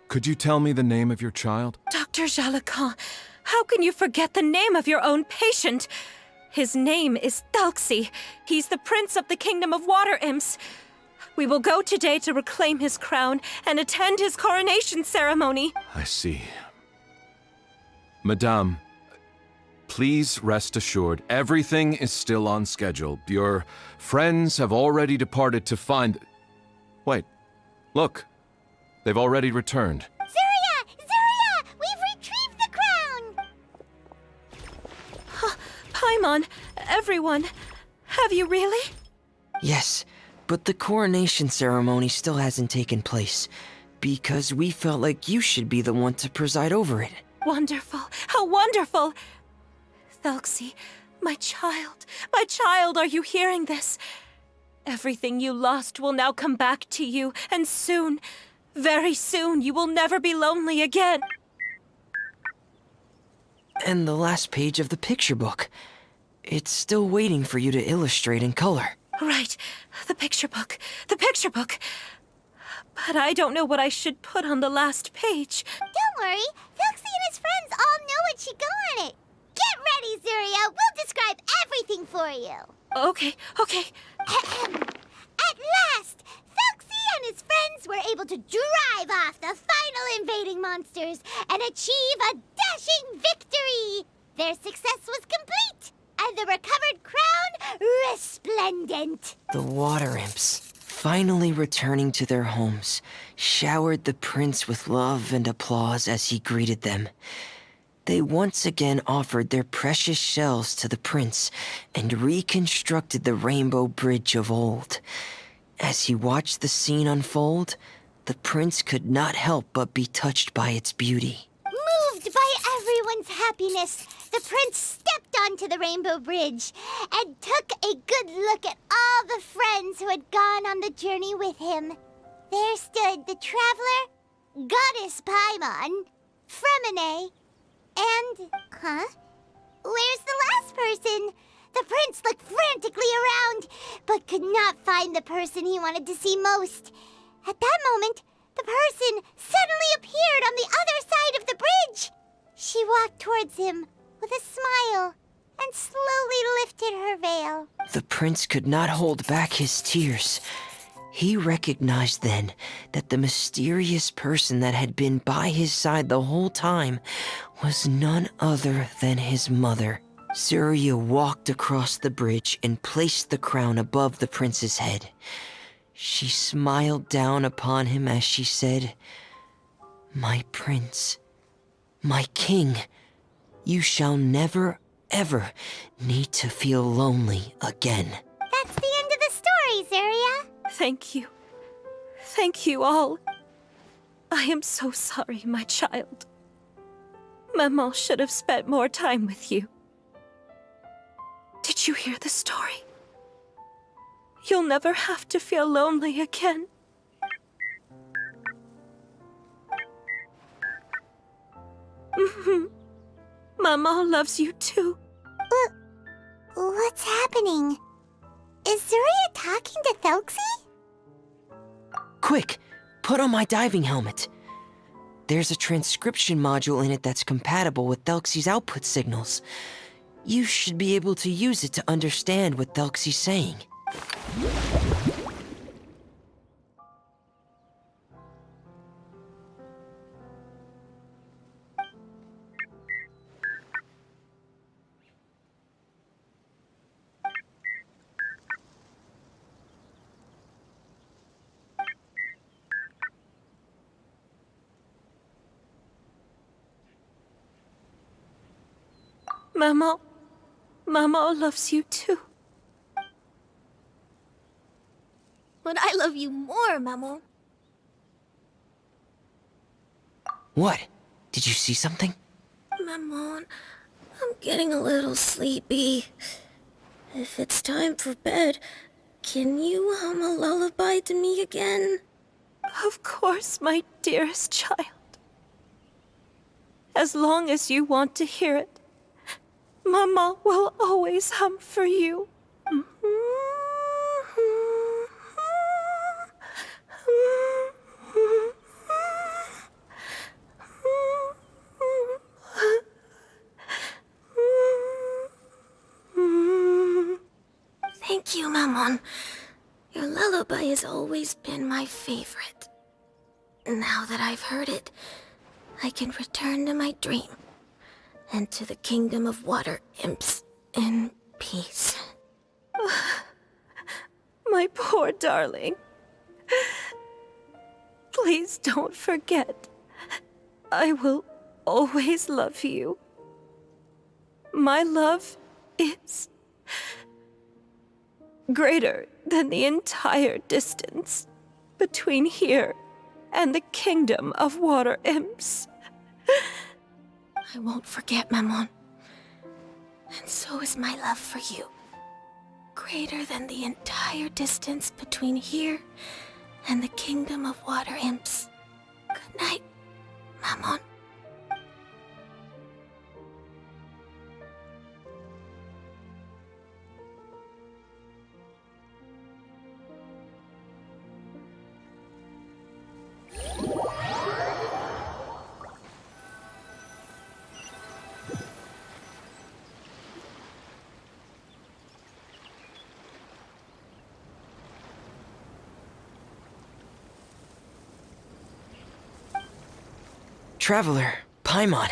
Could you tell me the name of your child? Dr. Jalacan, how can you forget the name of your own patient? His name is Thelxie. He's the prince of the kingdom of water imps. We will go today to reclaim his crown and attend his coronation ceremony. I see. Madame, please rest assured, everything is still on schedule. Your friends have already departed to find... Wait, look. They've already returned. Zuria! Zuria! We've retrieved the crown! Paimon, everyone, have you really? Yes, but the coronation ceremony still hasn't taken place, because we felt like you should be the one to preside over it. Wonderful, how wonderful! Thelxie, my child, are you hearing this? Everything you lost will now come back to you, and soon, very soon, you will never be lonely again. And the last page of the picture book. It's still waiting for you to illustrate in color. Right, the picture book. But I don't know what I should put on the last page. Don't worry, Thelxie and his friends all know what should go on it. Get ready, Zuria! We'll describe everything for you. Okay. At last, Thelxie and his friends were able to drive off the final invading monsters and achieve a dashing victory! Their success was complete, and the recovered crown resplendent. The water imps, finally returning to their homes, showered the prince with love and applause as he greeted them. They once again offered their precious shells to the prince and reconstructed the rainbow bridge of old. As he watched the scene unfold, the prince could not help but be touched by its beauty. Moved by everyone's happiness, the prince stepped onto the rainbow bridge and took a good look at all the friends who had gone on the journey with him. There stood the traveler, Goddess Paimon, Fremine, and... Where's the last person? The prince looked frantically around, but could not find the person he wanted to see most. At that moment, the person suddenly appeared on the other side of the bridge. She walked towards him with a smile and slowly lifted her veil. The prince could not hold back his tears. He recognized then that the mysterious person that had been by his side the whole time was none other than his mother. Zuria walked across the bridge and placed the crown above the prince's head. She smiled down upon him as she said, "My prince, my king, You shall never, ever need to feel lonely again. That's the end of the story, Zuria. Thank you. Thank you all. I am so sorry, my child. Maman should have spent more time with you. Did you hear the story? You'll never have to feel lonely again. Maman loves you too. What's happening? Is Zuria talking to Thelxie? Quick, put on my diving helmet. There's a transcription module in it that's compatible with Thelxie's output signals. You should be able to use it to understand what Thelxie's saying. Maman loves you too. But I love you more, Maman. What? Did you see something? Maman, I'm getting a little sleepy. If it's time for bed, can you hum a lullaby to me again? Of course, my dearest child. As long as you want to hear it, Mama will always hum for you. Thank you, Maman. Your lullaby has always been my favorite. Now that I've heard it, I can return to my dream and to the kingdom of water imps in peace. My poor darling. Please don't forget. I will always love you. My love is greater than the entire distance between here and the kingdom of water imps. I won't forget, Maman. And so is my love for you. Greater than the entire distance between here and the kingdom of water imps. Good night, Maman. Traveler, Paimon,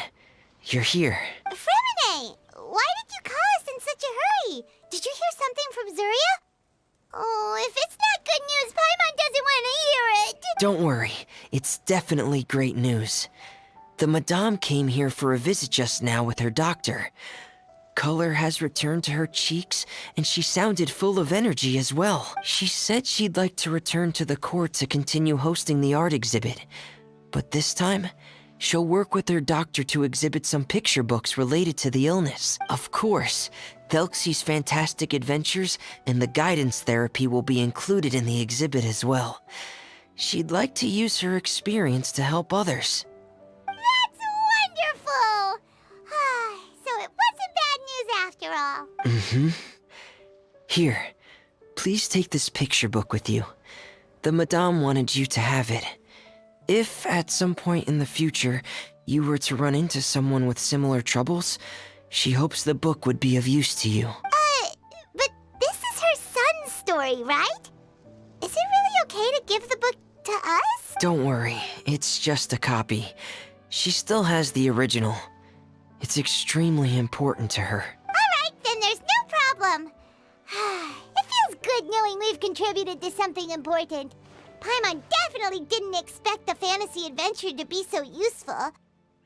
you're here. Fremine! Why did you call us in such a hurry? Did you hear something from Zuria? Oh, if it's not good news, Paimon doesn't want to hear it! Don't worry, it's definitely great news. The Madame came here for a visit just now with her doctor. Color has returned to her cheeks, and she sounded full of energy as well. She said she'd like to return to the court to continue hosting the art exhibit. But this time, she'll work with her doctor to exhibit some picture books related to the illness. Of course, Thelxie's fantastic adventures and the guidance therapy will be included in the exhibit as well. She'd like to use her experience to help others. That's wonderful! So it wasn't bad news after all. Mm-hmm. Here, please take this picture book with you. The Madame wanted you to have it. If, at some point in the future, you were to run into someone with similar troubles, she hopes the book would be of use to you. But this is her son's story, right? Is it really okay to give the book to us? Don't worry, it's just a copy. She still has the original. It's extremely important to her. Alright, then there's no problem. It feels good knowing we've contributed to something important. Paimon definitely didn't expect the fantasy adventure to be so useful.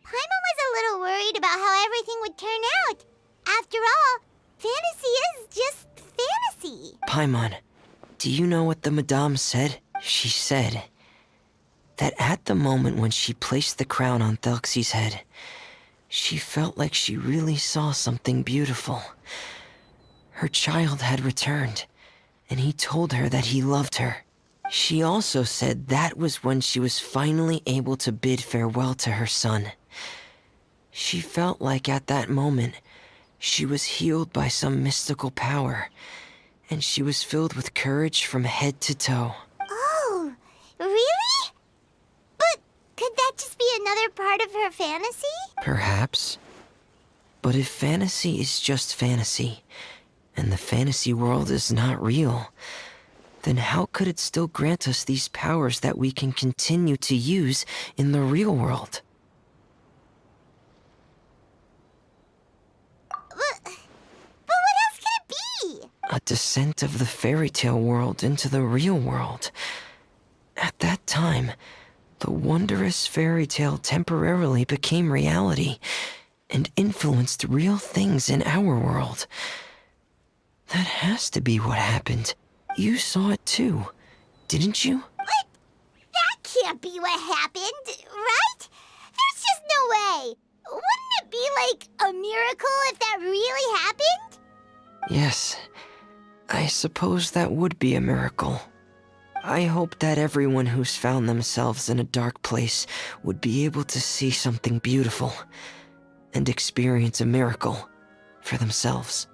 Paimon was a little worried about how everything would turn out. After all, fantasy is just fantasy. Paimon, do you know what the Madame said? She said that at the moment when she placed the crown on Thelxie's head, she felt like she really saw something beautiful. Her child had returned, and he told her that he loved her. She also said that was when she was finally able to bid farewell to her son. She felt like at that moment, she was healed by some mystical power, and she was filled with courage from head to toe. Oh, really? But could that just be another part of her fantasy? Perhaps. But if fantasy is just fantasy, and the fantasy world is not real, then how could it still grant us these powers that we can continue to use in the real world? But what else could it be? A descent of the fairy tale world into the real world. At that time, the wondrous fairy tale temporarily became reality and influenced real things in our world. That has to be what happened. You saw it too, didn't you? What? That can't be what happened, right? There's just no way. Wouldn't it be like a miracle if that really happened? Yes, I suppose that would be a miracle. I hope that everyone who's found themselves in a dark place would be able to see something beautiful and experience a miracle for themselves.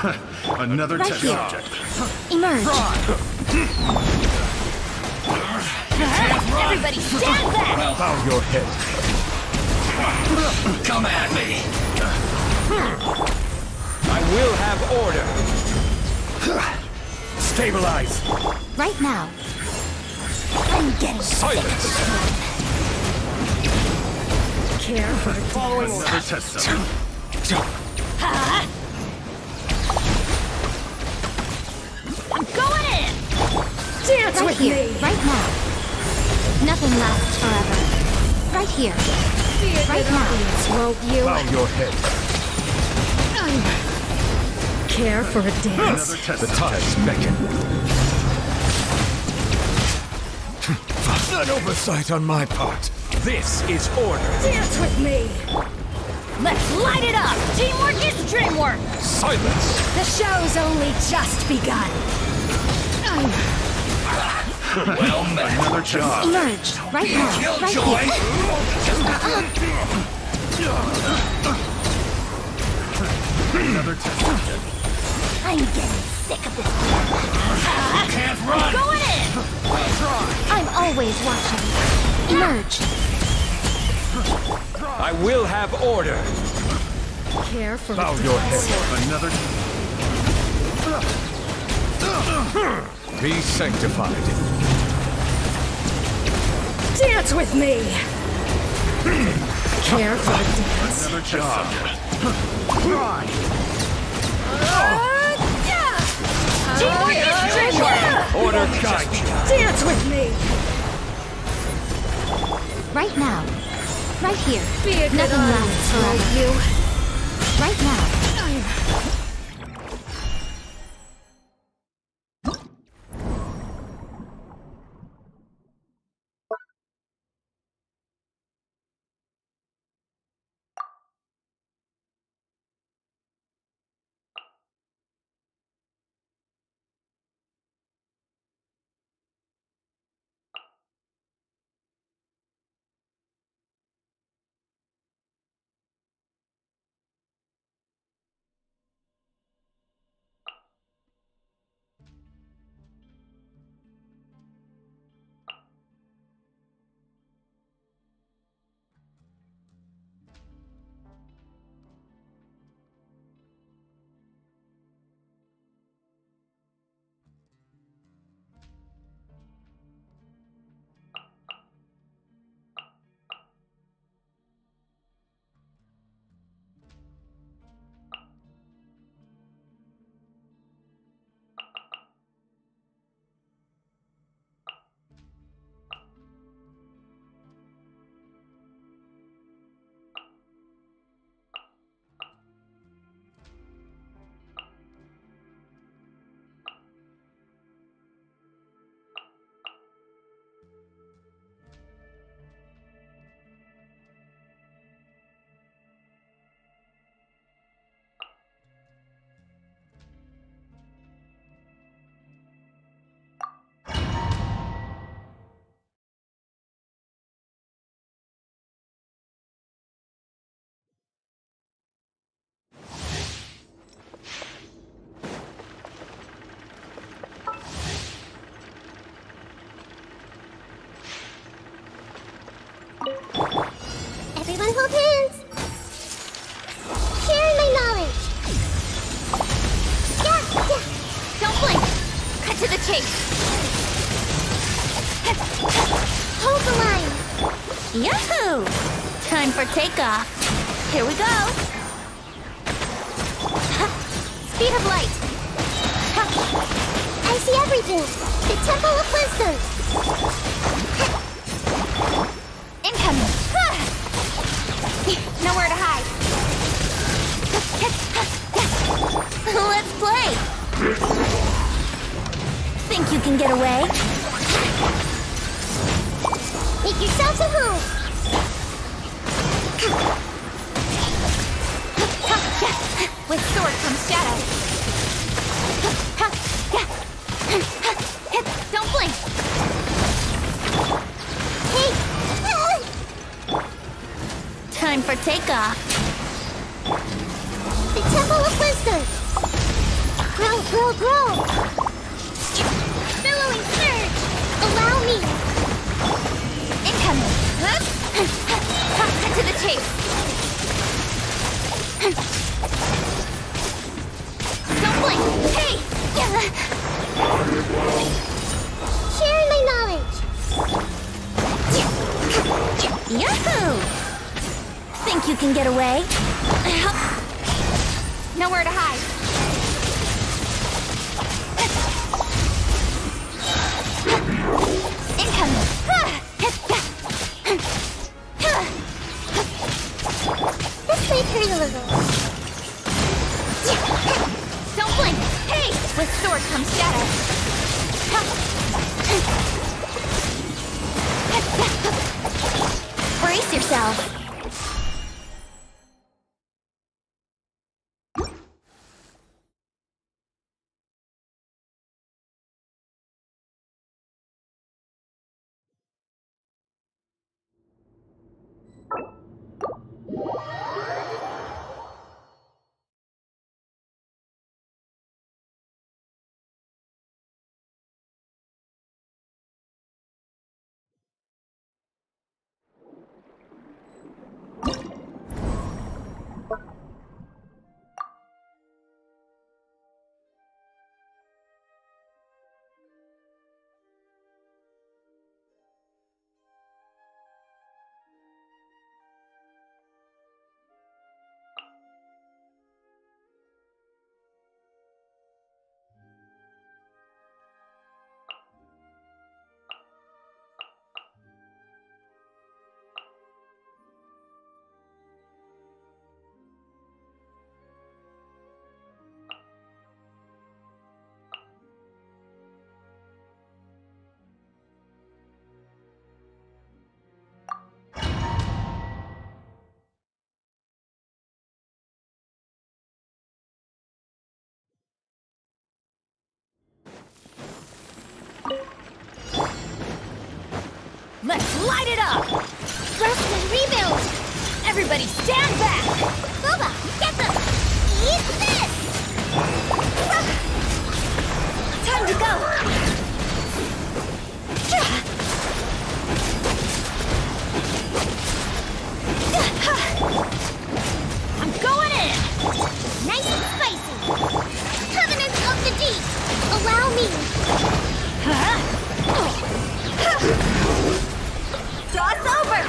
Another Right test here. subject. Emerge. Everybody stand back! Bow your head. Come at me! I will have order! Stabilize! Right now. I'm getting Silence! care for Following Another test subject. I'm going in! Dance right with here, me! Right now. Nothing lasts forever. Right here. Right now. Won't you? Bow your head. Care for a dance? Another test The tides beckon. An oversight on my part. This is order. Dance with me! Let's light it up! Teamwork is dreamwork! Silence! The show's only just begun. Well met. Another job. Emerge. Right now. Right Killjoy! here. Another test subject. I'm getting sick of this. Can't run! Going in! I'm always watching. Emerge. I will have order. Care for Bow your head. Another. Be sanctified. dance with me. Care for a dance? Another test subject. Teamwork is dreamwork! Order guide you. Dance with me! Right now. Right here. Nothing lasts forever. You. Right now. Everyone hold hands. Sharing my knowledge. Yeah. Don't blink. Cut to the chase. Hold the line. Yahoo! Time for takeoff. Here we go. Speed of light. I see everything. The Temple of Wisdom. Incoming. Nowhere to hide. Let's play. Think you can get away? Make yourselves at home. With sword comes shadow. Don't blink. Hey. Time for takeoff. The Temple of Wisdom. Grow, grow! Billowing surge! Allow me! Incoming! Cut to the chase! Don't blink! Hey! Sharing my knowledge! Yahoo! Think you can get away? Nowhere to hide. Incoming! This may hurt a little. Don't blink! Hey! With sword comes shadow. Brace yourself. Let's light it up! Rest and rebuild! Everybody stand back! Boba, get them! Eat this! Time to go! I'm going in! Nice and spicy! Covenant of the Deep! Allow me! Toss over!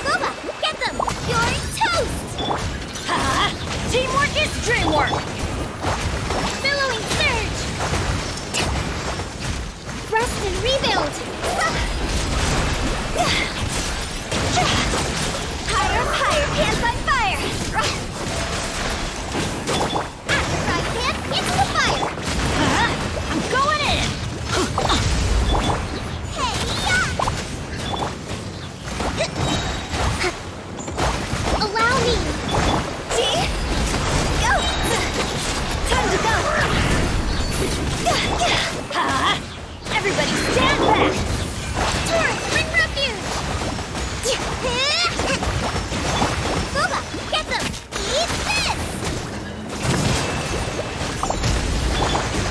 Boba, get them! You're toast! Teamwork is dreamwork! Billowing surge! Rest and rebuild! Higher, higher, pants on fire! After frying pan, into the fire! I'm going in! Hey, allow me! See? Go! Time to go! Everybody stand back! Torrent, bring refuge! Boba, get them! Eat this!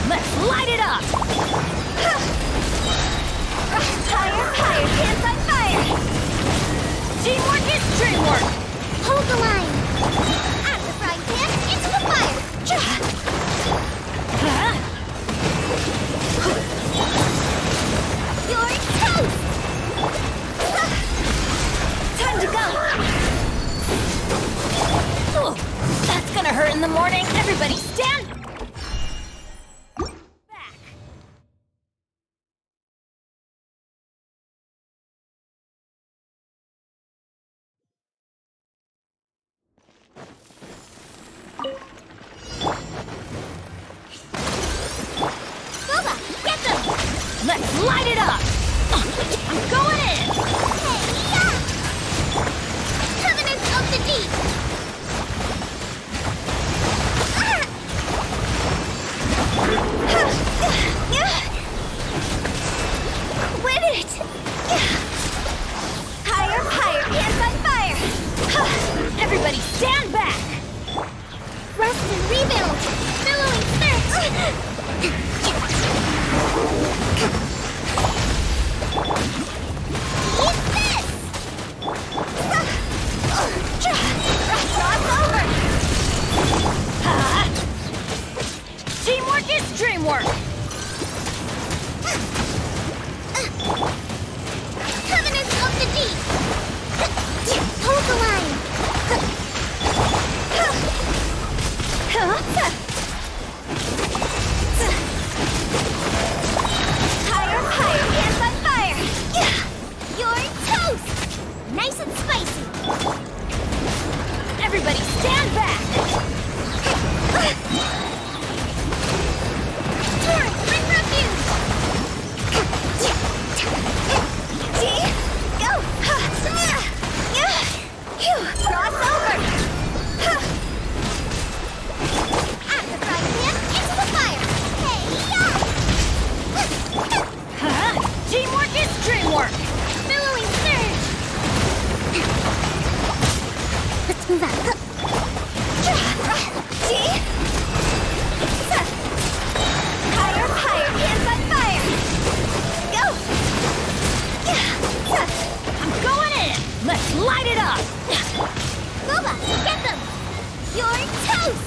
Let's light it up! Higher, higher, pants on fire! Teamwork is dreamwork! Hold the line! Out of the frying pan, into the fire! You're toast! Time to go! Ooh, that's gonna hurt in the morning! Everybody stand back! Boba, get them! Let's light it up! I'm going in! Hey, Covenant of the Deep! Higher, higher, hands on fire! You're toast! Nice and spicy! Everybody stand back! Turn, bring refuse! See? Go! Cross over! At the frying pan, into the fire! Hey-ya! Teamwork is dreamwork! Billowing surge! Let's move out. See? Higher, higher, hands on fire! Go! I'm going in! Let's light it up! Boba, get them! You're toast!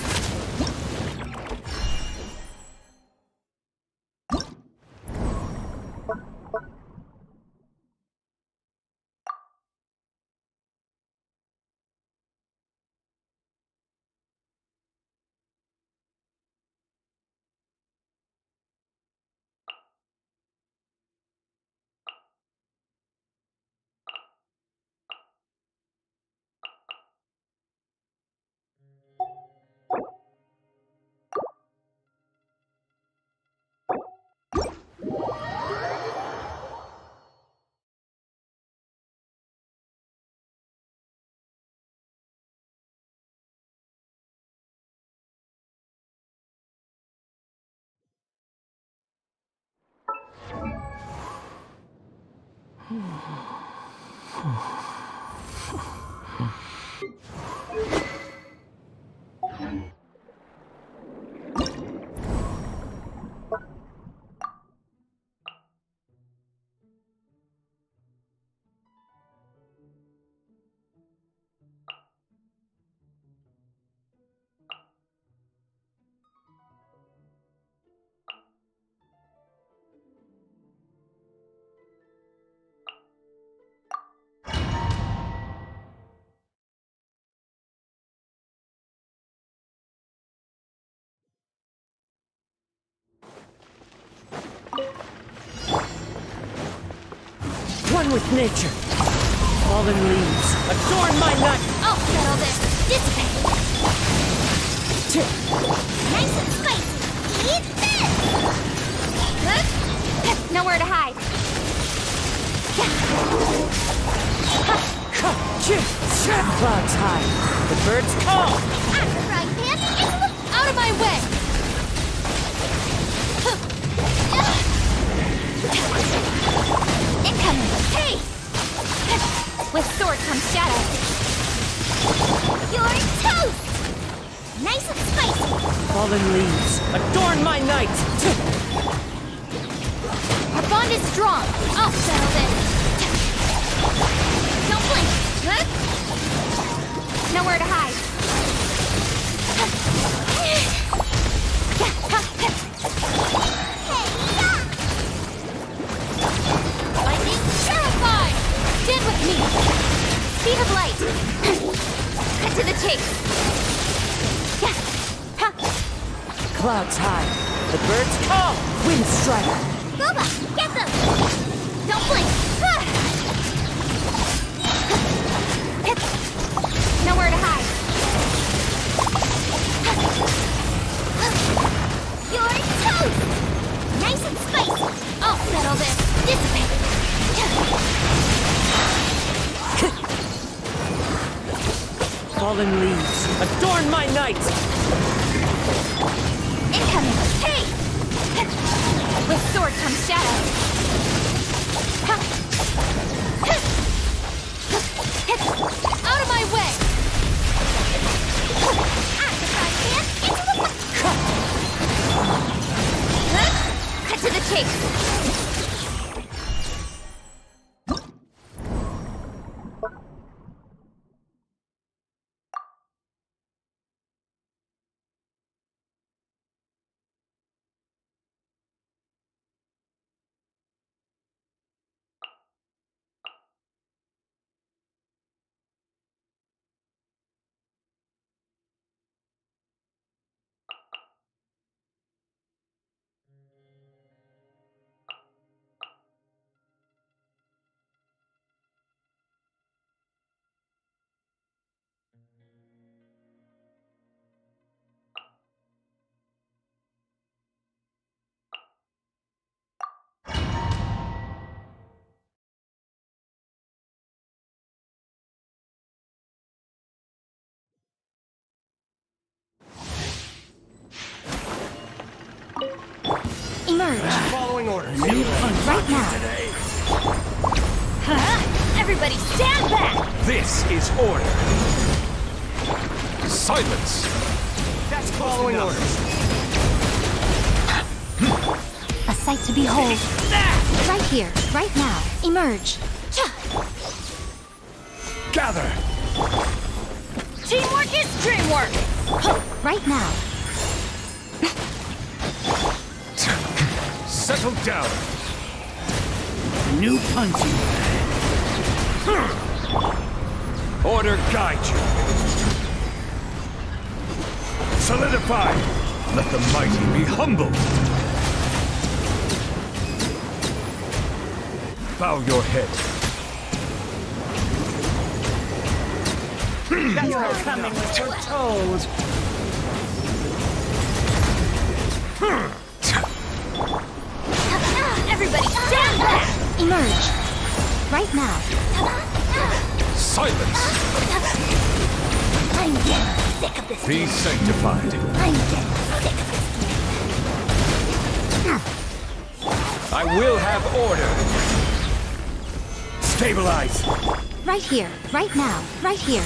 One with nature. Fallen leaves. Adorn my night. I'll settle this. Dissipate. Nice and spicy. Eat this! Nowhere to hide. Clouds high. The birds call. At the frying pan, into the... Out of my way! Incoming! Hey! With sword comes shadow. You're toast! Nice and spicy! Fallen leaves. Adorn my night. Our bond is strong. I'll settle this. Don't blink. Nowhere to hide. Lightning terrified! Stand with me. Speed of light. Cut to the chase. Clouds high. The birds call. Wind strike. Boba, get them! Don't blink! Nowhere to hide. You're toast! Nice and spicy. I'll settle this. Dissipate. Fallen leaves. Adorn my night. Incoming! Hey! With sword comes shadow. Out of my way! At the frying pan, into the... Cut to the chase! Emerge! Following orders. New punch Right now. today. Everybody stand back! This is order. Silence! That's following orders. A sight to behold. Right here, right now. Emerge. Gather. Teamwork is dreamwork! Right now. Settle down! New punching bag. Order guide you. Solidify. Let the mighty be humbled. Bow your head. You're coming with your toes. Everybody stand back! Emerge. Right now. Silence! I'm getting sick of this. Be sanctified. I'm getting sick of this. I will have order. Stabilize. Right here, right now, right here.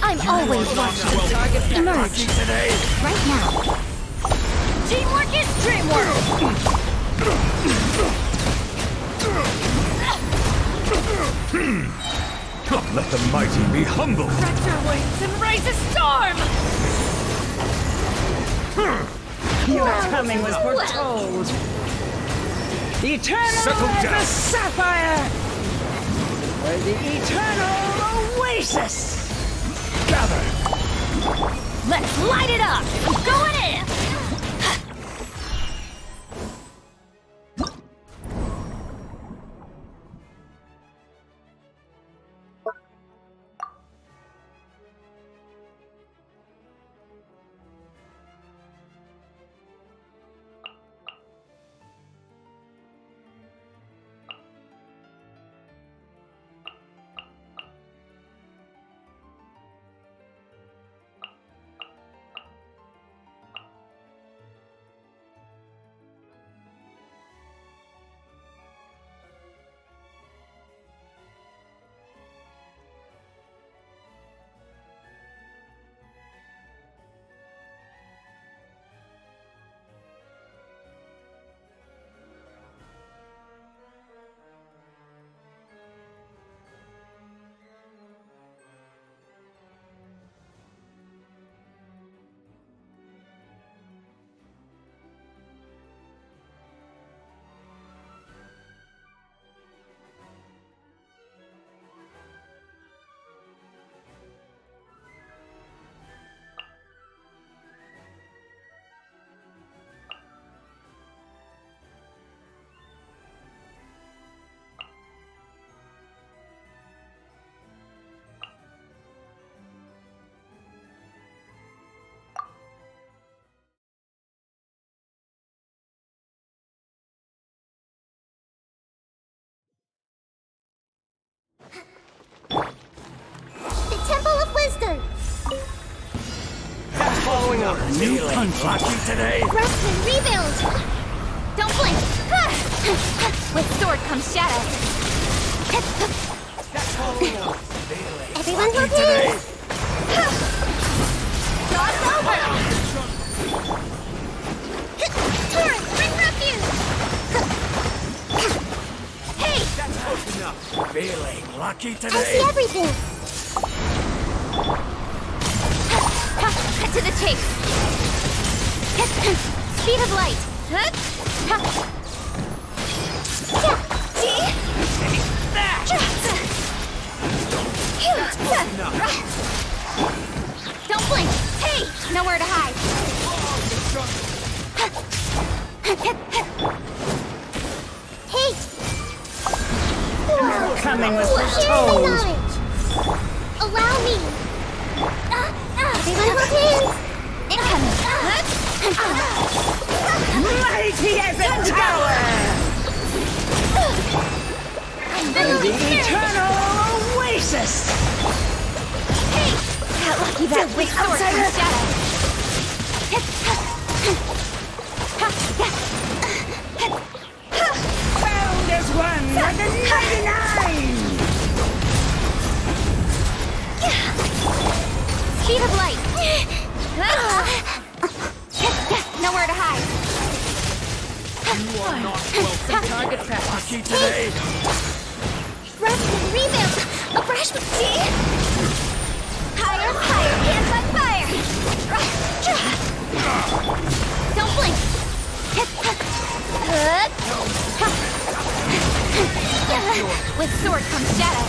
I'm always watching. Emerge. Today. Right now. Teamwork is dreamwork! Let the mighty be humbled. Stretch your wings and raise a storm! You're coming with your toes. Eternal Settle as down. a sapphire. Where the eternal oasis. Gather. Let's light it up! Going in! The Temple of Wisdom. That's following orders. New punch today. Rest and rebuild. Don't blink. With sword comes shadow. That's following orders. Everyone will please. Cross over. Torrent, bring refuge. Hey, That's close enough. Feeling lucky I see today. everything. Cut to the chase! Speed of light! Don't blink! Hey! Nowhere to hide! Hey. Coming with your Here's the toes. knowledge. Allow me. Everyone will please. Incoming! Mighty as a tower. I'm The eternal oasis. Got lucky that weak sword from shadow! Speed of light. Nowhere to hide. Target practice. Today. Rest and revamp. A brush with tea. Higher, higher, hands on fire. Don't blink. With sword comes shadow.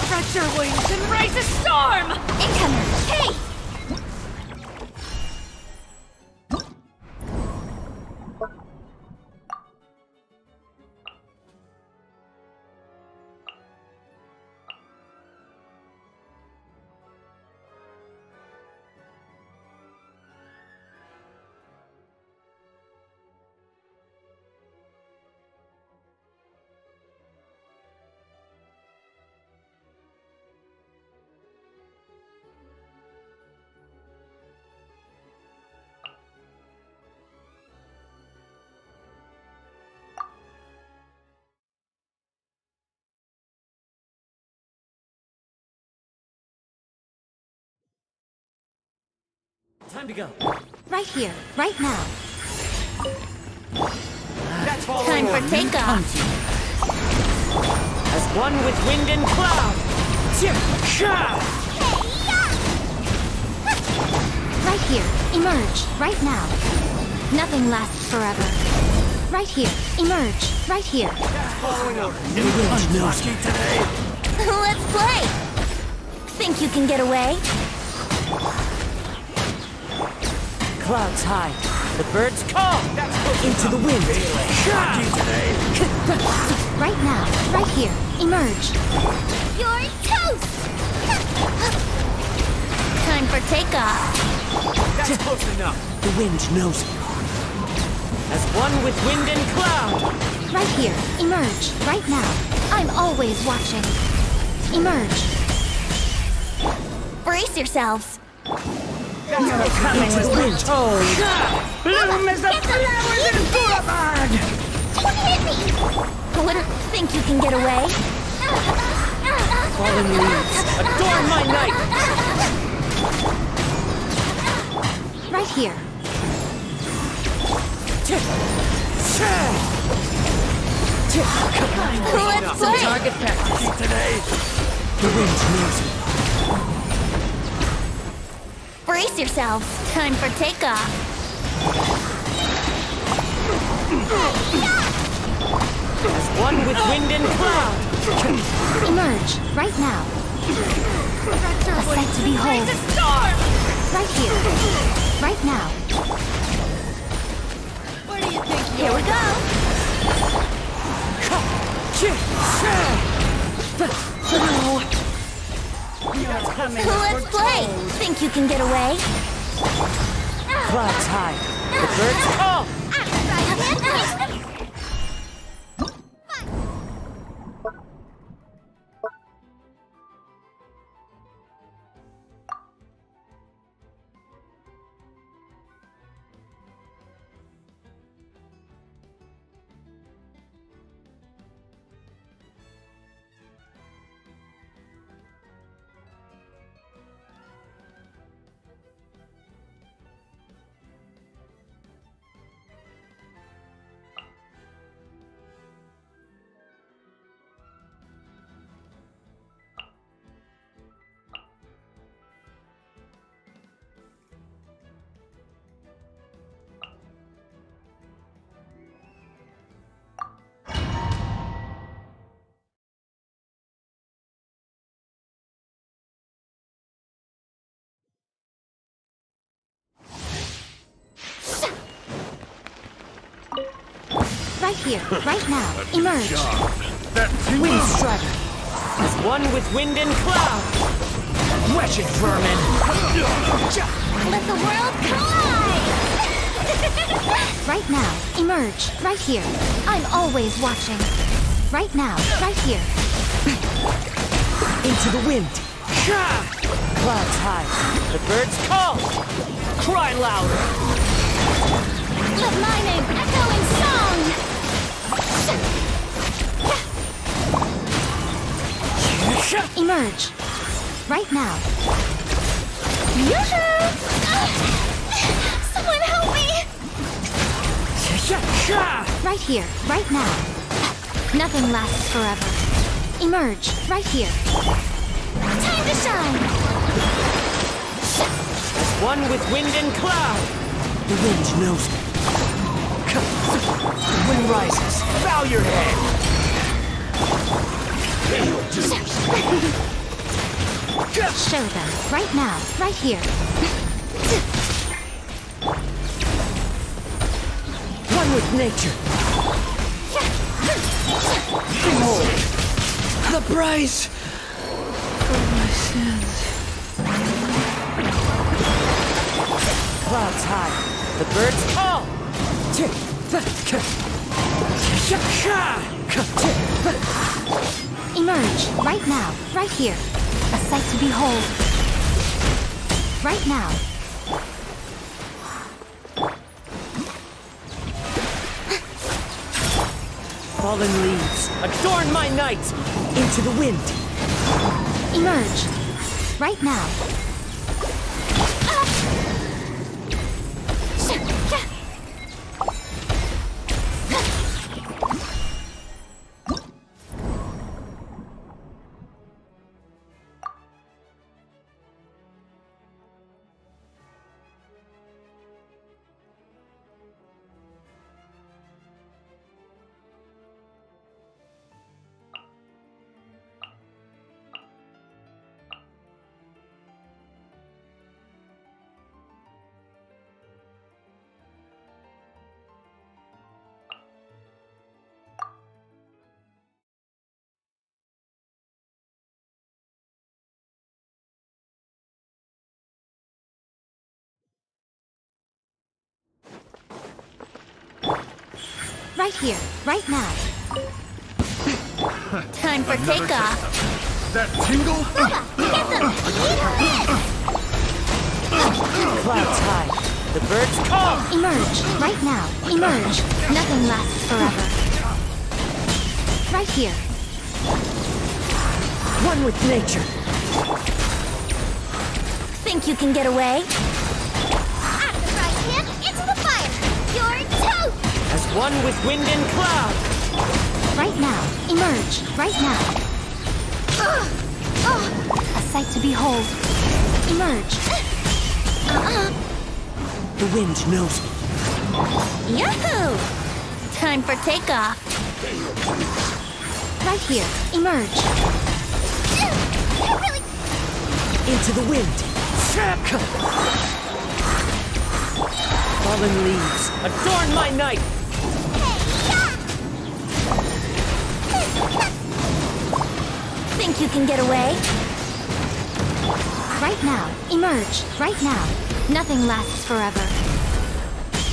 Stretch your wings and raise a storm! Incomer. Hey! Time to go. Right here, right now. That's all. Time for takeoff. As one with wind and cloud. Right here, emerge, right now. Nothing lasts forever. Right here, emerge, right here. Let's play! Think you can get away? Clouds high. The birds call. Into the wind. Right now, right here, emerge. You're toast! Time for takeoff. That's close enough. The wind knows me. As one with wind and cloud. Right here, emerge, right now. I'm always watching. Emerge. Brace yourselves. Coming with the wind. Bloom as the flowers in Boulevard! Don't hit me! Wouldn't think you can get away. Falling leaves. Adorn my night. Right here. Let's play! Target practice. The wind knows me. Brace yourselves. Time for takeoff. As one with wind and cloud. Emerge, right now. A sight to behold. Right here. Right now. Where do you think Here we go. Let's play. Think you can get away? Clouds high. The birds call. Right here, right now. Emerge. Wind strider. As one with wind and cloud. Wretched vermin. Let the world collide! Right now, emerge. Right here. I'm always watching. Right now, right here. Into the wind. Clouds high. The birds call. Cry louder. Let my name echo in song! Emerge. Right now. Yoo-hoo! Someone help me! Right here, right now. Nothing lasts forever. Emerge, right here. Time to shine! As one with wind and cloud. The wind knows me. The wind rises. Bow your head. Show them, right now, right here. One with nature. Behold, The price for my sins. clouds high. The birds call. Emerge, right now, right here. A sight to behold. Right now. Fallen leaves, adorn my night. Into the wind. Emerge, right now. Right here, right now. Time for takeoff. That tingle? Clouds high. The birds call. Emerge, right now. Emerge. Nothing lasts forever. Right here. One with nature. Think you can get away? Into the fire! You're toast! As one with wind and cloud. Right now. Emerge, right now. A sight to behold. Emerge. The wind knows me. Yahoo! Time for takeoff. Right here. Emerge. Into the wind. Fallen leaves, adorn my night. Think you can get away? Right now. Emerge. Right now. Nothing lasts forever.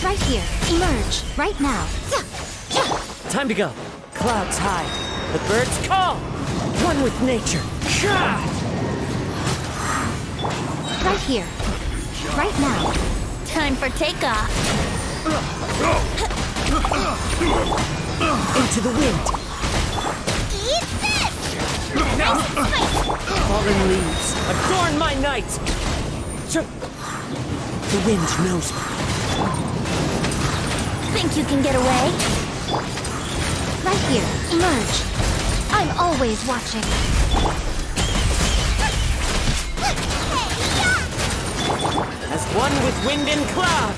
Right here. Emerge. Right now. Time to go. Clouds high. The birds call. One with nature. Right here. Right now. Time for takeoff. Into the wind. Eat this! Fallen leaves, adorn my night. The wind knows me. Think you can get away? Right here. Emerge. I'm always watching. As one with wind and cloud.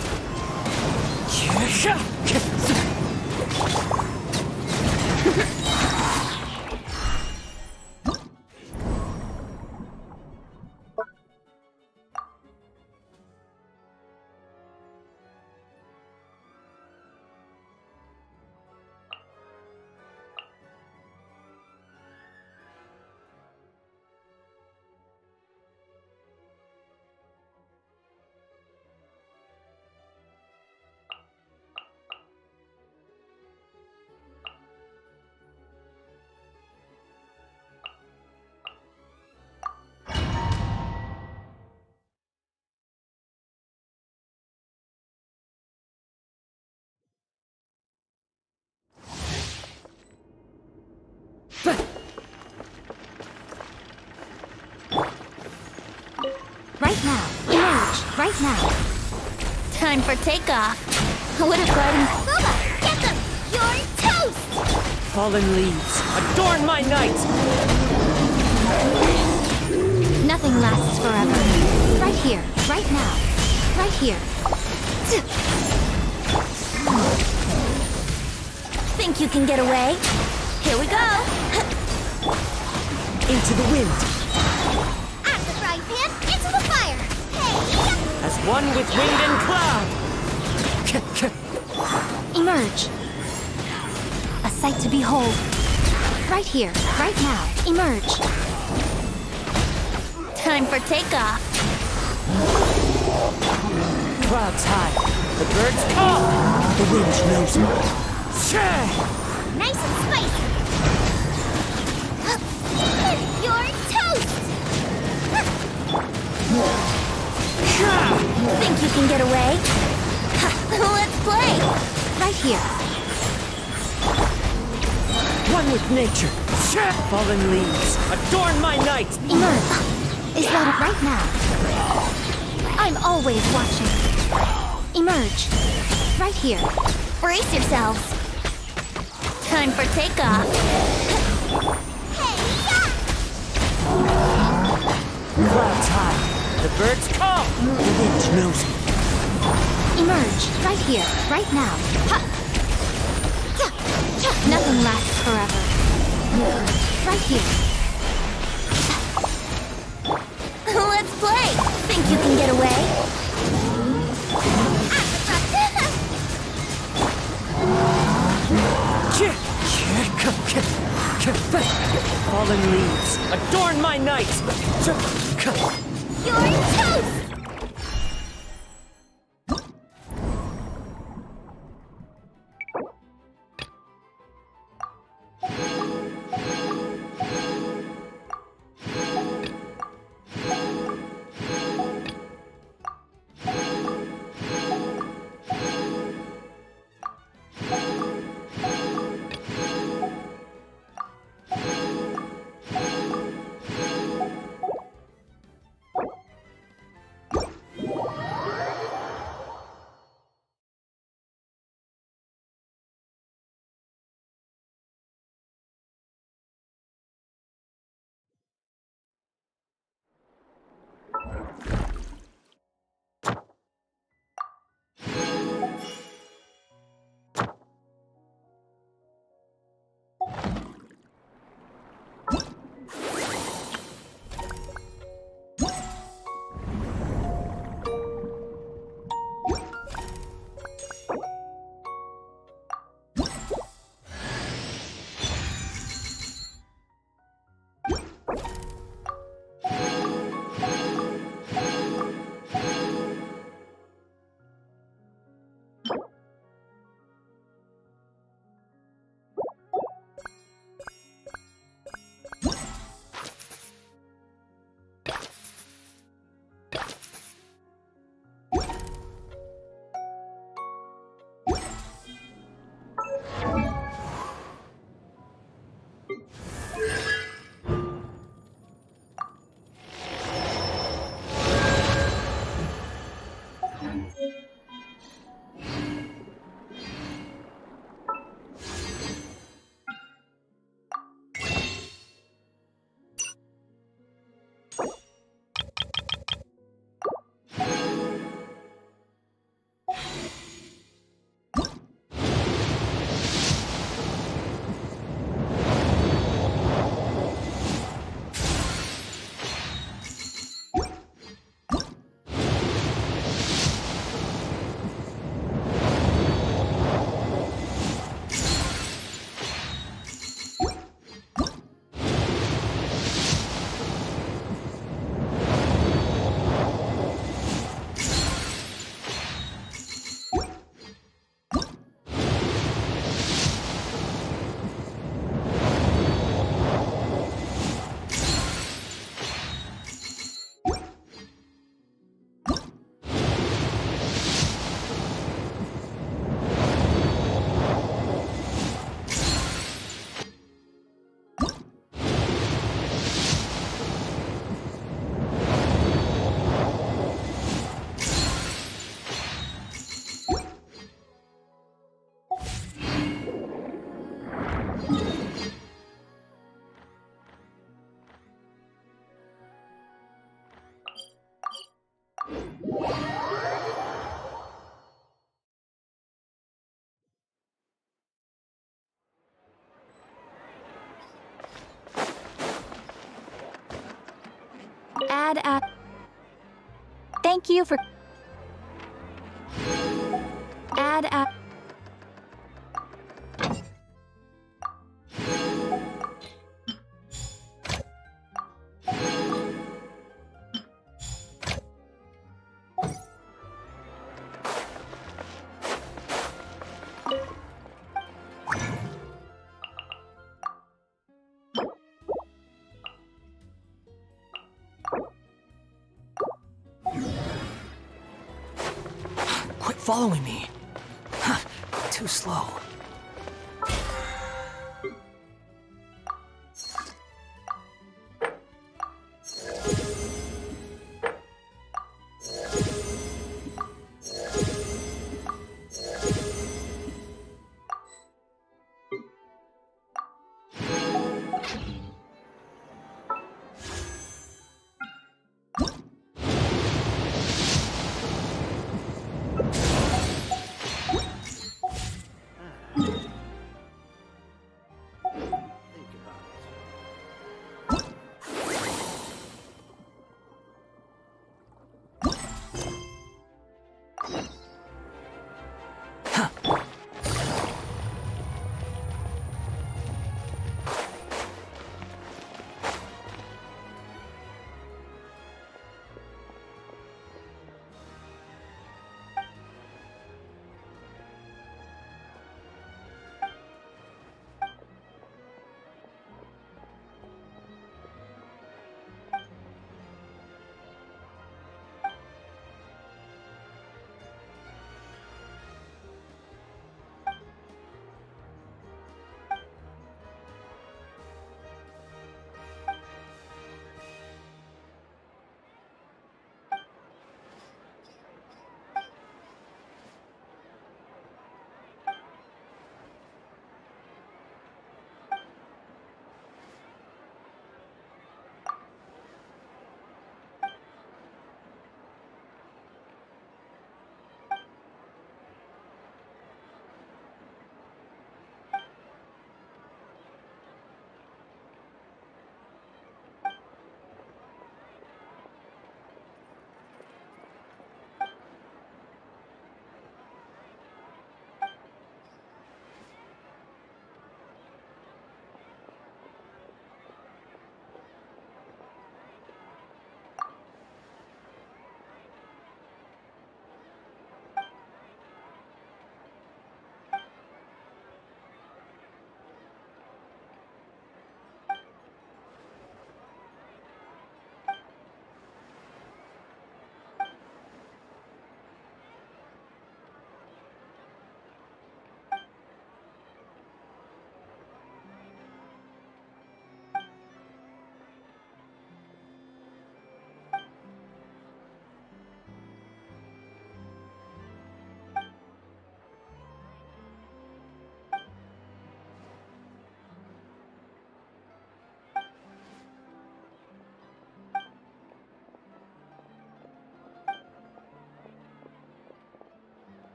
right now. Emerge right now. Time for takeoff. What a gliding... Bubba, get them! You're toast! Fallen leaves, adorn my night! Nothing lasts forever. Right here, right now. Right here. Think you can get away? Here we go! Into the wind, At the frying pan, into the fire! Hey! as one with wind and cloud! Emerge. A sight to behold. Right here, right now. Emerge. Time for takeoff. Clouds high, the birds call! The wind knows me. Nice and spicy. You're toast! Think you can get away? Let's play! Right here. One with nature. Fallen leaves, adorn my night! Emerge. Is that it right now? I'm always watching. Emerge. Right here. Brace yourselves. Time for takeoff. Hey, Clouds high, the birds call! The wind knows me. Emerge. Right here. Right now. Ha! Nothing lasts forever. Right here. Let's play! Think you can get away? Fallen leaves, adorn my night! You're toast! Thank you for... Quit following me. Too slow.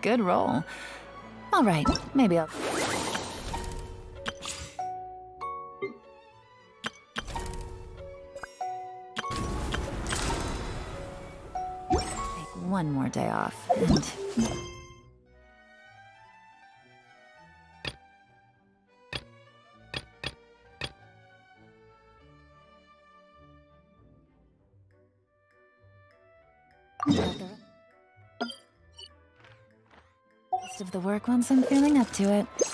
Good roll. All right, maybe I'll... take one more day off, and... rest of the work once I'm feeling up to it.